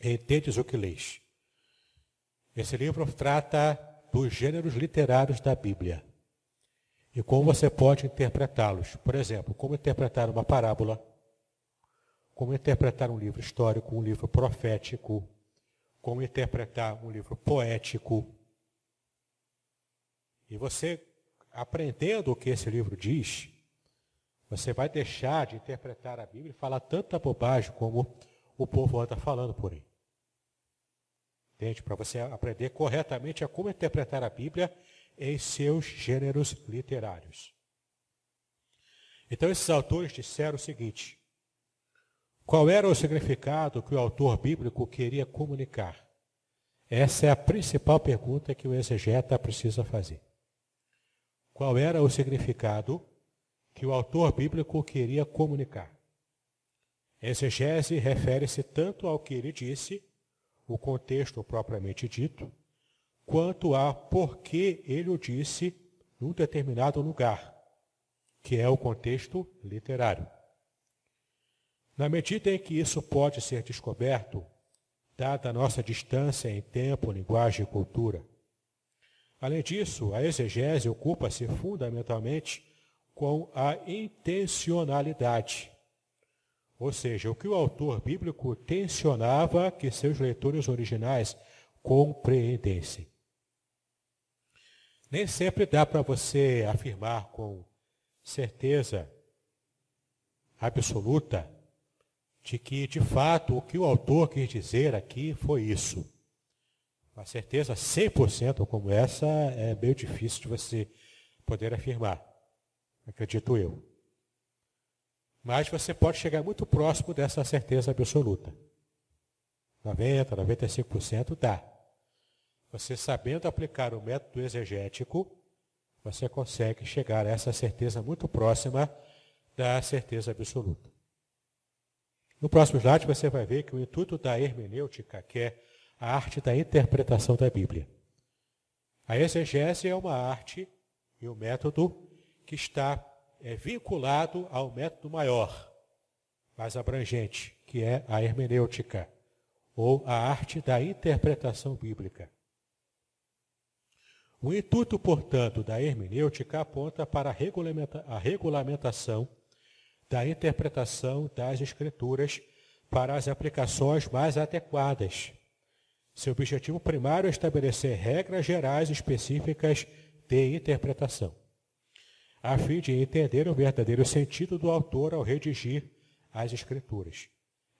[SPEAKER 1] Entendes o que lês. Esse livro trata dos gêneros literários da Bíblia e como você pode interpretá-los. Por exemplo, como interpretar uma parábola, como interpretar um livro histórico, um livro profético, como interpretar um livro poético. E você, aprendendo o que esse livro diz, você vai deixar de interpretar a Bíblia e falar tanta bobagem como o povo anda falando por aí. Entende? Para você aprender corretamente a como interpretar a Bíblia em seus gêneros literários. Então, esses autores disseram o seguinte: qual era o significado que o autor bíblico queria comunicar? Essa é a principal pergunta que o exegeta precisa fazer. Qual era o significado que o autor bíblico queria comunicar? Exegese refere-se tanto ao que ele disse, o contexto propriamente dito, quanto a por que ele o disse num determinado lugar, que é o contexto literário. Na medida em que isso pode ser descoberto, dada a nossa distância em tempo, linguagem e cultura. Além disso, a exegese ocupa-se fundamentalmente com a intencionalidade, ou seja, o que o autor bíblico tensionava que seus leitores originais compreendessem. Nem sempre dá para você afirmar com certeza absoluta de que, de fato, o que o autor quis dizer aqui foi isso. Uma certeza 100% como essa é meio difícil de você poder afirmar, acredito eu. Mas você pode chegar muito próximo dessa certeza absoluta. 90%, 95% dá. Você sabendo aplicar o método exegético, você consegue chegar a essa certeza muito próxima da certeza absoluta. No próximo slide você vai ver que o intuito da hermenêutica, que é a arte da interpretação da Bíblia. A exegese é uma arte e um método que está vinculado ao método maior, mais abrangente, que é a hermenêutica, ou a arte da interpretação bíblica. O intuito, portanto, da hermenêutica aponta para a regulamentação da interpretação das Escrituras para as aplicações mais adequadas. Seu objetivo primário é estabelecer regras gerais específicas de interpretação, a fim de entender o verdadeiro sentido do autor ao redigir as Escrituras.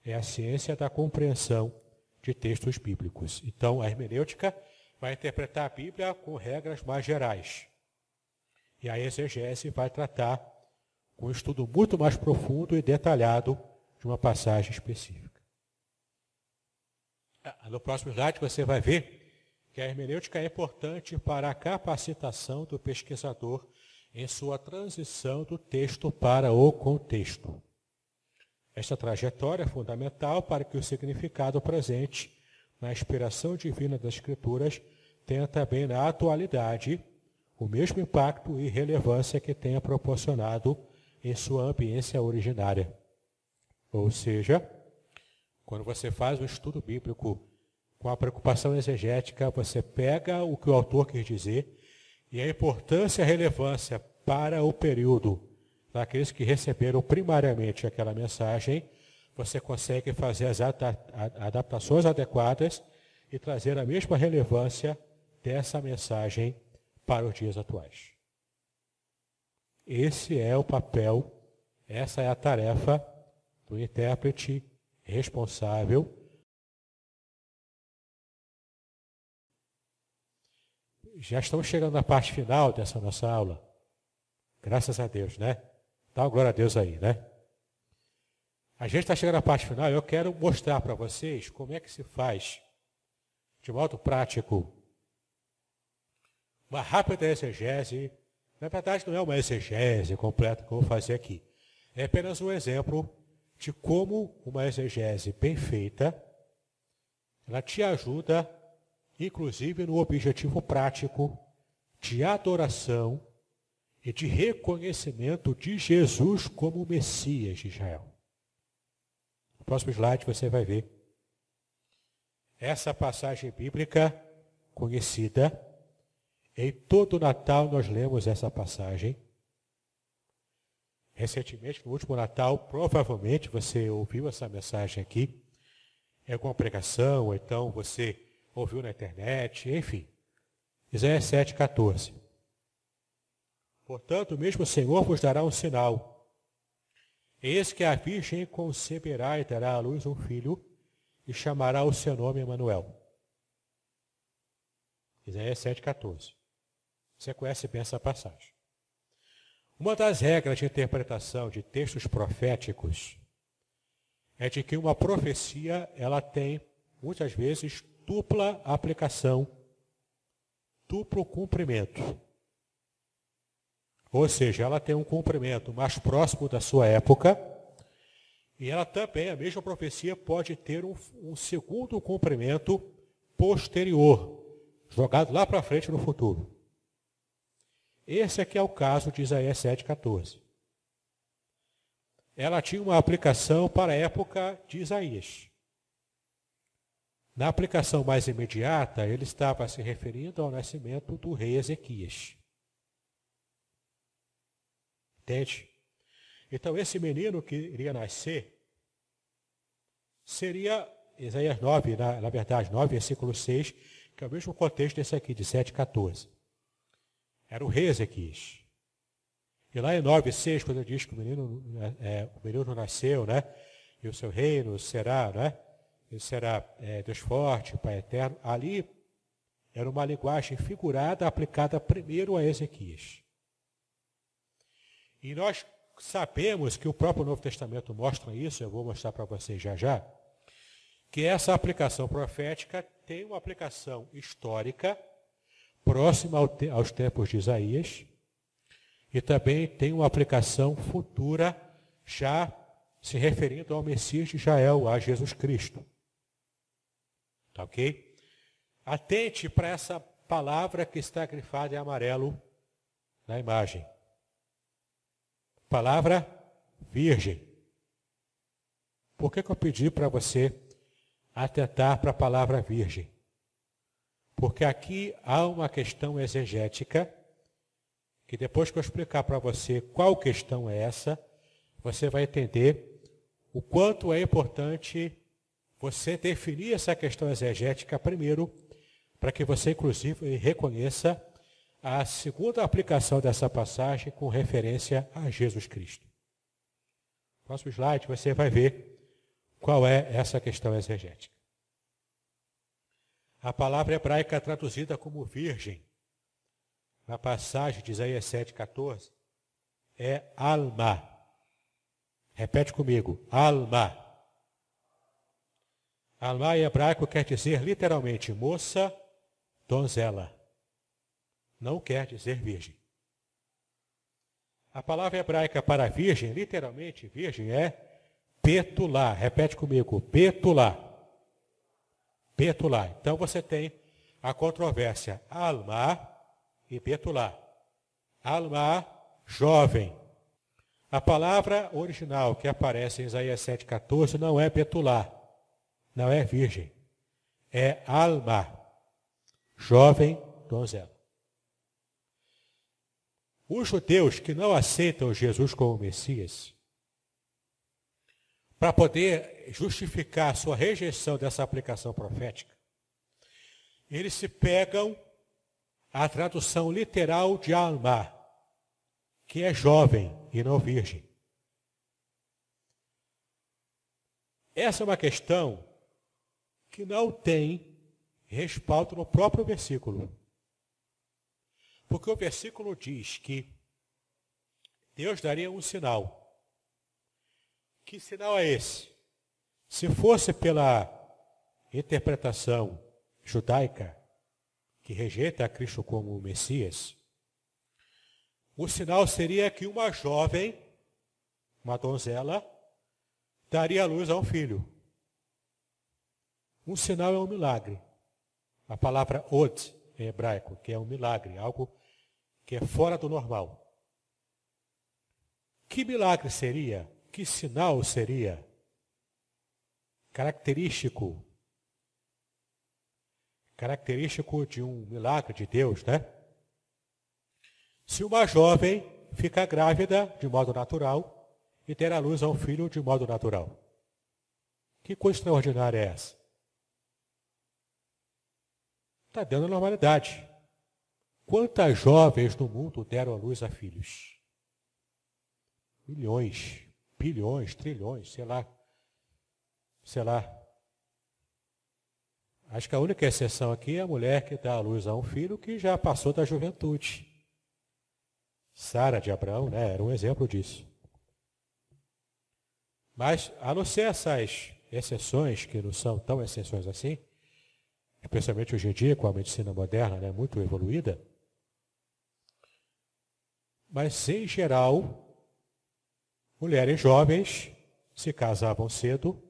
[SPEAKER 1] É a ciência da compreensão de textos bíblicos. Então, a hermenêutica vai interpretar a Bíblia com regras mais gerais. E a exegese vai tratar com um estudo muito mais profundo e detalhado de uma passagem específica. No próximo slide você vai ver que a hermenêutica é importante para a capacitação do pesquisador em sua transição do texto para o contexto. Esta trajetória é fundamental para que o significado presente na inspiração divina das Escrituras, tenha também na atualidade o mesmo impacto e relevância que tenha proporcionado em sua ambiência originária. Ou seja, quando você faz um estudo bíblico com a preocupação exegética, você pega o que o autor quis dizer e a importância e a relevância para o período daqueles que receberam primariamente aquela mensagem, você consegue fazer as adaptações adequadas e trazer a mesma relevância dessa mensagem para os dias atuais. Esse é o papel, essa é a tarefa do intérprete responsável. Já estamos chegando na parte final dessa nossa aula. Graças a Deus, né? Dá uma glória a Deus aí, né? A gente está chegando na parte final e eu quero mostrar para vocês como é que se faz, de modo prático, uma rápida exegese. Na verdade, não é uma exegese completa que eu vou fazer aqui. É apenas um exemplo de como uma exegese bem feita, ela te ajuda, inclusive no objetivo prático de adoração e de reconhecimento de Jesus como o Messias de Israel. No próximo slide você vai ver essa passagem bíblica conhecida. Em todo Natal nós lemos essa passagem. Recentemente, no último Natal, provavelmente você ouviu essa mensagem aqui em alguma pregação, ou então você ouviu na internet, enfim. Isaías 7,14. Portanto, mesmo o Senhor vos dará um sinal. Eis que a Virgem conceberá e dará à luz um filho, e chamará o seu nome Emanuel. Isaías 7,14. Você conhece bem essa passagem. Uma das regras de interpretação de textos proféticos é de que uma profecia ela tem, muitas vezes, dupla aplicação, duplo cumprimento. Ou seja, ela tem um cumprimento mais próximo da sua época e ela também, a mesma profecia, pode ter um segundo cumprimento posterior, jogado lá para frente no futuro. Esse aqui é o caso de Isaías 7,14. Ela tinha uma aplicação para a época de Isaías. Na aplicação mais imediata, ele estava se referindo ao nascimento do rei Ezequias. Entende? Então, esse menino que iria nascer seria Isaías 9, na verdade, 9, versículo 6, que é o mesmo contexto desse aqui, de 7,14. Era o rei Ezequias. E lá em 9,6, quando ele diz que o menino nasceu, né? E o seu reino será, né? Ele será Deus forte, Pai eterno. Ali era uma linguagem figurada aplicada primeiro a Ezequias. E nós sabemos que o próprio Novo Testamento mostra isso, eu vou mostrar para vocês já já, que essa aplicação profética tem uma aplicação histórica próxima aos tempos de Isaías e também tem uma aplicação futura já se referindo ao Messias de Israel, a Jesus Cristo. Tá ok? Atente para essa palavra que está grifada em amarelo na imagem. Palavra virgem. Por que eu pedi para você atentar para a palavra virgem? Porque aqui há uma questão exegética, que depois que eu explicar para você qual questão é essa, você vai entender o quanto é importante você definir essa questão exegética primeiro, para que você, inclusive, reconheça a segunda aplicação dessa passagem com referência a Jesus Cristo. No próximo slide você vai ver qual é essa questão exegética. A palavra hebraica traduzida como virgem, na passagem de Isaías 7,14, é alma. Repete comigo, alma. Alma em hebraico quer dizer literalmente moça, donzela. Não quer dizer virgem. A palavra hebraica para virgem, literalmente virgem, é betulá. Repete comigo, betulá. Betulá. Então você tem a controvérsia Alma e Betulá. Alma, jovem. A palavra original que aparece em Isaías 7,14 não é Betulá, não é virgem. É Alma, jovem donzela. Os judeus que não aceitam Jesus como Messias, para poder justificar sua rejeição dessa aplicação profética, eles se pegam à tradução literal de Alma, que é jovem e não virgem. Essa é uma questão que não tem respaldo no próprio versículo. Porque o versículo diz que Deus daria um sinal. Que sinal é esse? Se fosse pela interpretação judaica, que rejeita a Cristo como Messias, o sinal seria que uma jovem, uma donzela, daria à luz a um filho. Um sinal é um milagre. A palavra od, em hebraico, que é um milagre, algo que é fora do normal. Que milagre seria? Que sinal seria característico de um milagre de Deus, né? Se uma jovem fica grávida de modo natural e ter à luz a um filho de modo natural. Que coisa extraordinária é essa? Está dando normalidade. Quantas jovens no mundo deram à luz a filhos? Milhões, bilhões, trilhões, sei lá. Acho que a única exceção aqui é a mulher que dá à luz a um filho que já passou da juventude. Sara de Abraão, né, era um exemplo disso. Mas, a não ser essas exceções, que não são tão exceções assim, especialmente hoje em dia, com a medicina moderna, né, muito evoluída, mas, em geral, mulheres jovens se casavam cedo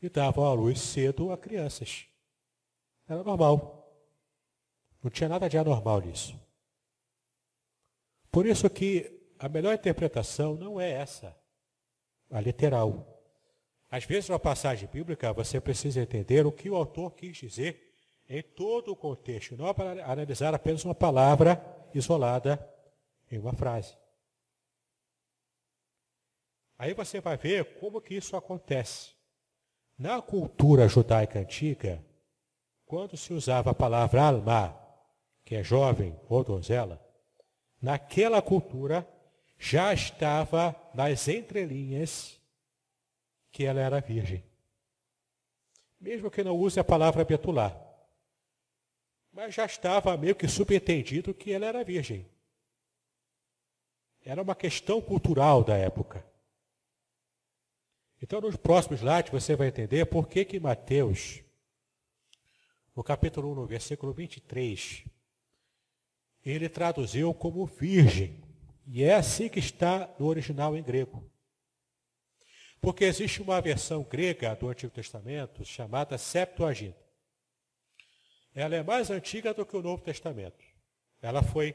[SPEAKER 1] e davam à luz cedo a crianças. Era normal. Não tinha nada de anormal nisso. Por isso que a melhor interpretação não é essa, a literal. Às vezes, numa passagem bíblica, você precisa entender o que o autor quis dizer em todo o contexto, não para analisar apenas uma palavra isolada em uma frase. Aí você vai ver como que isso acontece. Na cultura judaica antiga, quando se usava a palavra alma, que é jovem ou donzela, naquela cultura já estava nas entrelinhas que ela era virgem. Mesmo que não use a palavra betulá. Mas já estava meio que subentendido que ela era virgem. Era uma questão cultural da época. Então, nos próximos slides, você vai entender por que Mateus, no capítulo 1, no versículo 23, ele traduziu como virgem. E é assim que está no original em grego. Porque existe uma versão grega do Antigo Testamento chamada Septuaginta. Ela é mais antiga do que o Novo Testamento. Ela foi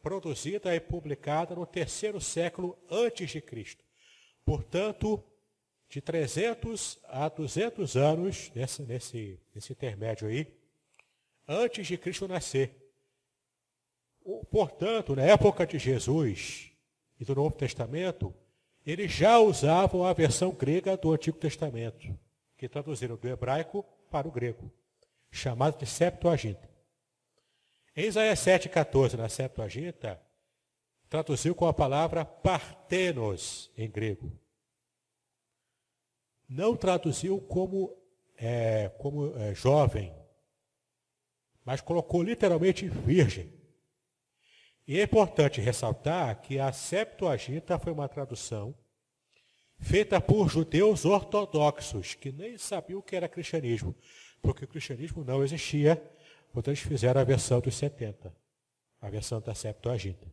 [SPEAKER 1] produzida e publicada no 3º século antes de Cristo. Portanto, de 300 a 200 anos, nesse intermédio aí, antes de Cristo nascer. Portanto, na época de Jesus e do Novo Testamento, eles já usavam a versão grega do Antigo Testamento, que traduziram do hebraico para o grego, chamado de Septuaginta. Em Isaías 7,14, na Septuaginta, traduziu com a palavra partenos em grego. Não traduziu como jovem, mas colocou literalmente virgem. E é importante ressaltar que a Septuaginta foi uma tradução feita por judeus ortodoxos, que nem sabiam o que era cristianismo, porque o cristianismo não existia, quando eles fizeram a versão dos 70, a versão da Septuaginta.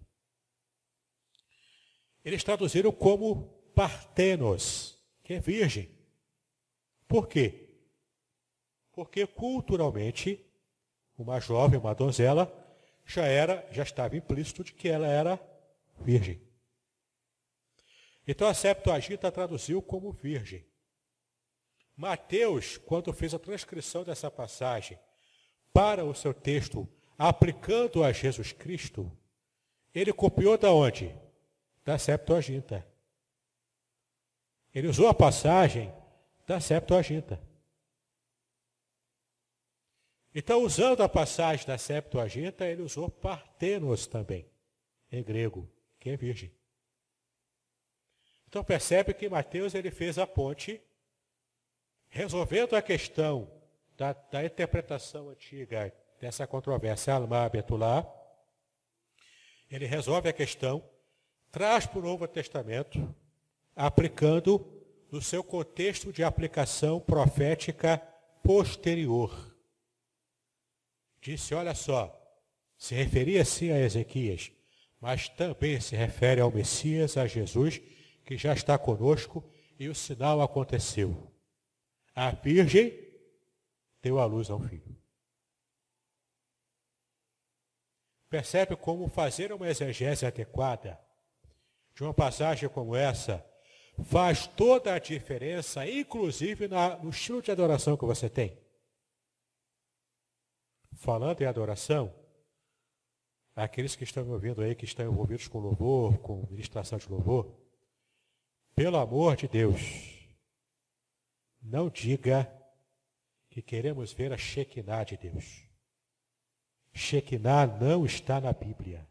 [SPEAKER 1] Eles traduziram como partenos, que é virgem. Por quê? Porque culturalmente, uma jovem, uma donzela, já estava implícito de que ela era virgem. Então a Septuaginta traduziu como virgem. Mateus, quando fez a transcrição dessa passagem para o seu texto, aplicando a Jesus Cristo, ele copiou da onde? Da Septuaginta. Ele usou a passagem da Septuaginta. Então, usando a passagem da Septuaginta, ele usou partenos também, em grego, que é virgem. Então, percebe que Mateus ele fez a ponte, resolvendo a questão da interpretação antiga dessa controvérsia Alma Betulá. Ele resolve a questão, traz para o Novo Testamento, aplicando no seu contexto de aplicação profética posterior. Disse, olha só, se referia sim a Ezequias, mas também se refere ao Messias, a Jesus, que já está conosco, e o sinal aconteceu. A virgem deu à luz a um filho. Percebe como fazer uma exegese adequada de uma passagem como essa faz toda a diferença, inclusive no estilo de adoração que você tem. Falando em adoração, aqueles que estão me ouvindo aí, que estão envolvidos com louvor, com ministração de louvor, pelo amor de Deus, não diga que queremos ver a Shekinah de Deus. Shekinah não está na Bíblia.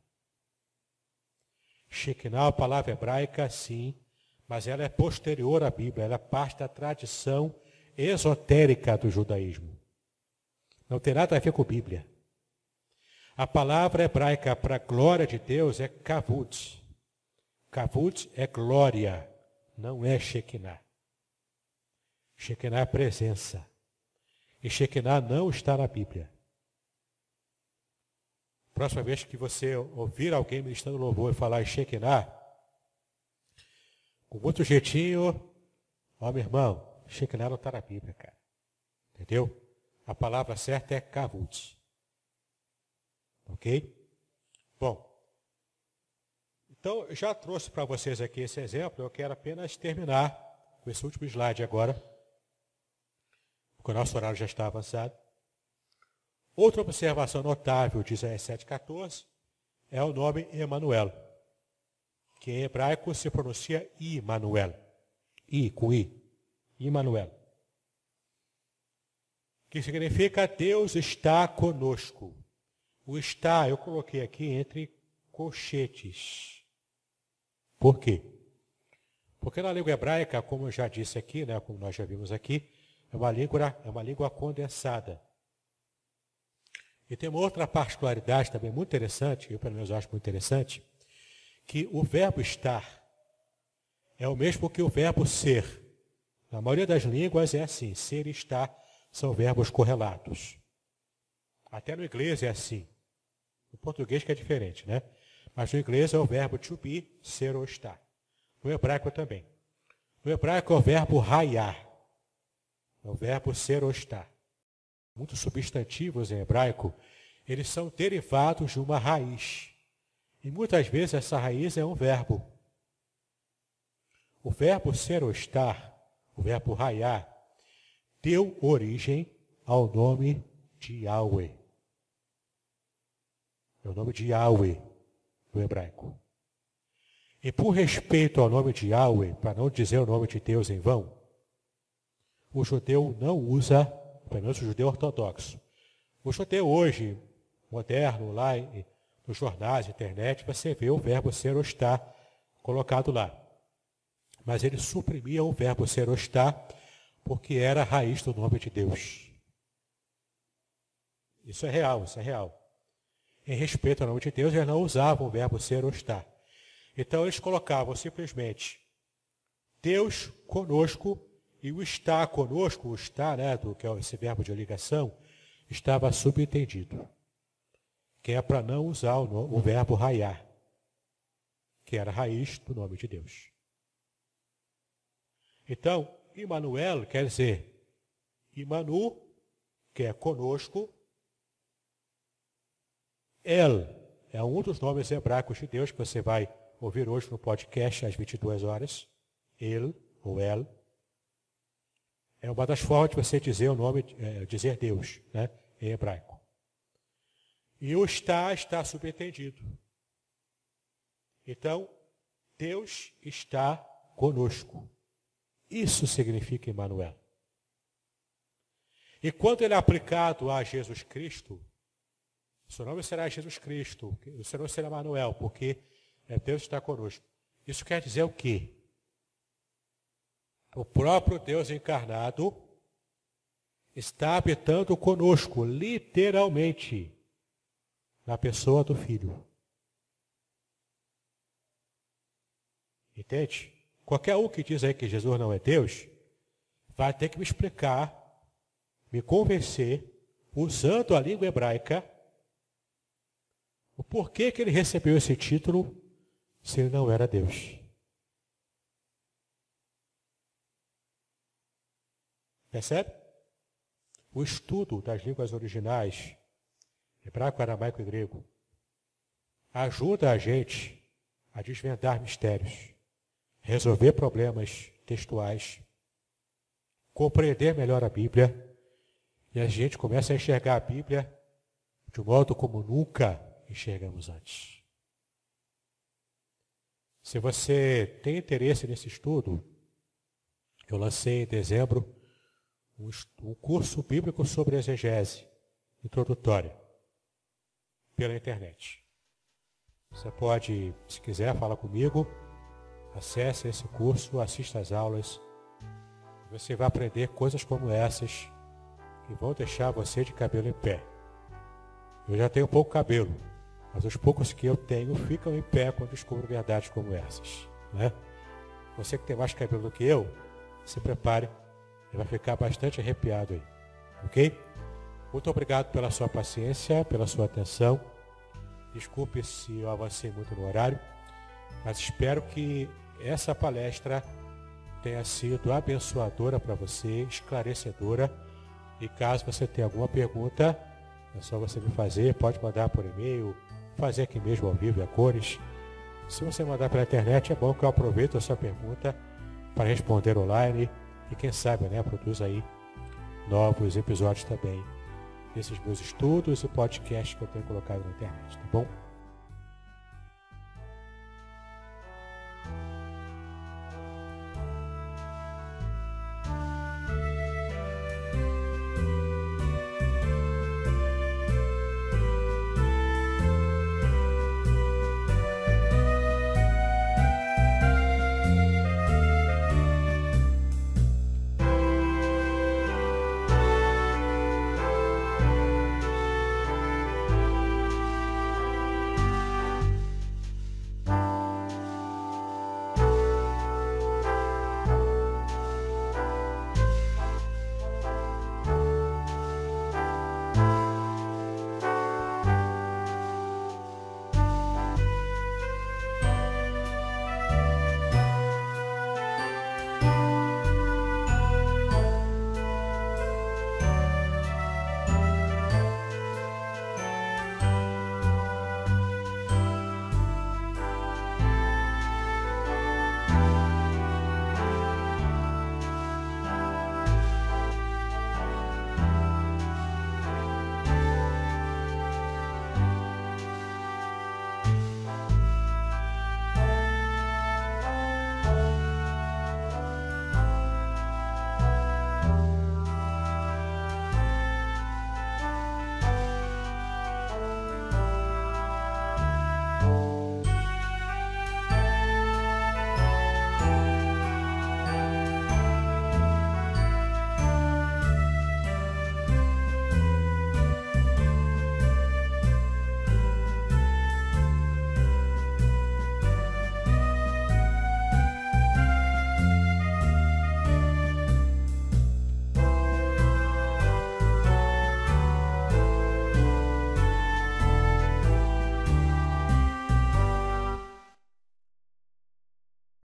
[SPEAKER 1] Shekinah, a palavra hebraica, sim, mas ela é posterior à Bíblia, ela é parte da tradição esotérica do judaísmo. Não tem nada a ver com Bíblia. A palavra hebraica para glória de Deus é kavod. Kavod é glória, não é Shekinah. Shekinah é presença. E Shekinah não está na Bíblia. Próxima vez que você ouvir alguém ministrando louvor e falar em Shekinah, com muito jeitinho, ó meu irmão, Shekinah não está na Bíblia, cara. Entendeu? A palavra certa é kavod. Ok? Bom, então eu já trouxe para vocês aqui esse exemplo, eu quero apenas terminar com esse último slide agora, porque o nosso horário já está avançado. Outra observação notável de Isaías 7,14 é o nome Emanuel, que em hebraico se pronuncia Imanuel. I, com I. Imanuel. Que significa Deus está conosco. O está, eu coloquei aqui entre colchetes. Por quê? Porque na língua hebraica, como eu já disse aqui, né, como nós já vimos aqui, é uma língua condensada. E tem uma outra particularidade também muito interessante, eu pelo menos acho muito interessante, que o verbo estar é o mesmo que o verbo ser. Na maioria das línguas é assim, ser e estar são verbos correlatos. Até no inglês é assim. No português que é diferente, né? Mas no inglês é o verbo to be, ser ou estar. No hebraico também. No hebraico é o verbo hayar. É o verbo ser ou estar. Muitos substantivos em hebraico, eles são derivados de uma raiz. E muitas vezes essa raiz é um verbo. O verbo ser ou estar, o verbo hayar, deu origem ao nome de Yahweh. É o nome de Yahweh no hebraico. E por respeito ao nome de Yahweh, para não dizer o nome de Deus em vão, o judeu não usa, pelo menos o judeu ortodoxo. O judeu hoje, moderno, lá nos jornais, internet, você vê o verbo ser ou estar colocado lá. Mas ele suprimia o verbo ser ou estar porque era a raiz do nome de Deus. Isso é real, isso é real. Em respeito ao nome de Deus, eles não usavam o verbo ser ou estar. Então eles colocavam simplesmente Deus conosco e o estar conosco, o estar, né, que é esse verbo de ligação, estava subentendido. Que é para não usar o verbo raiar, que era a raiz do nome de Deus. Então, Immanuel quer dizer Imanu, que é conosco. El é um dos nomes hebraicos de Deus que você vai ouvir hoje no podcast às 22 horas. El ou El. É uma das formas de você dizer o nome, dizer Deus, né, em hebraico. E o está subentendido. Então, Deus está conosco. Isso significa Emmanuel. E quando ele é aplicado a Jesus Cristo, o seu nome será Jesus Cristo, o seu nome será Emmanuel, porque Deus está conosco. Isso quer dizer o quê? O próprio Deus encarnado está habitando conosco, literalmente, na pessoa do Filho. Entende? Qualquer um que diz aí que Jesus não é Deus, vai ter que me explicar, me convencer, usando a língua hebraica, o porquê que ele recebeu esse título se ele não era Deus. Percebe? O estudo das línguas originais, hebraico, aramaico e grego, ajuda a gente a desvendar mistérios, resolver problemas textuais, compreender melhor a Bíblia, e a gente começa a enxergar a Bíblia de um modo como nunca enxergamos antes. Se você tem interesse nesse estudo, eu lancei em dezembro um curso bíblico sobre exegese, introdutória, pela internet. Você pode, se quiser, falar comigo, acesse esse curso, assista às aulas. Você vai aprender coisas como essas que vão deixar você de cabelo em pé. Eu já tenho pouco cabelo, mas os poucos que eu tenho ficam em pé quando descubro verdades como essas, né? Você que tem mais cabelo do que eu, se prepare. Ele vai ficar bastante arrepiado aí, ok? Muito obrigado pela sua paciência, pela sua atenção. Desculpe se eu avancei muito no horário, mas espero que essa palestra tenha sido abençoadora para você, esclarecedora. E caso você tenha alguma pergunta, é só você me fazer, pode mandar por e-mail, fazer aqui mesmo ao vivo e a cores. Se você mandar pela internet, é bom que eu aproveite a sua pergunta para responder online. E quem sabe, né, produz aí novos episódios também desses meus estudos e podcasts que eu tenho colocado na internet, tá bom?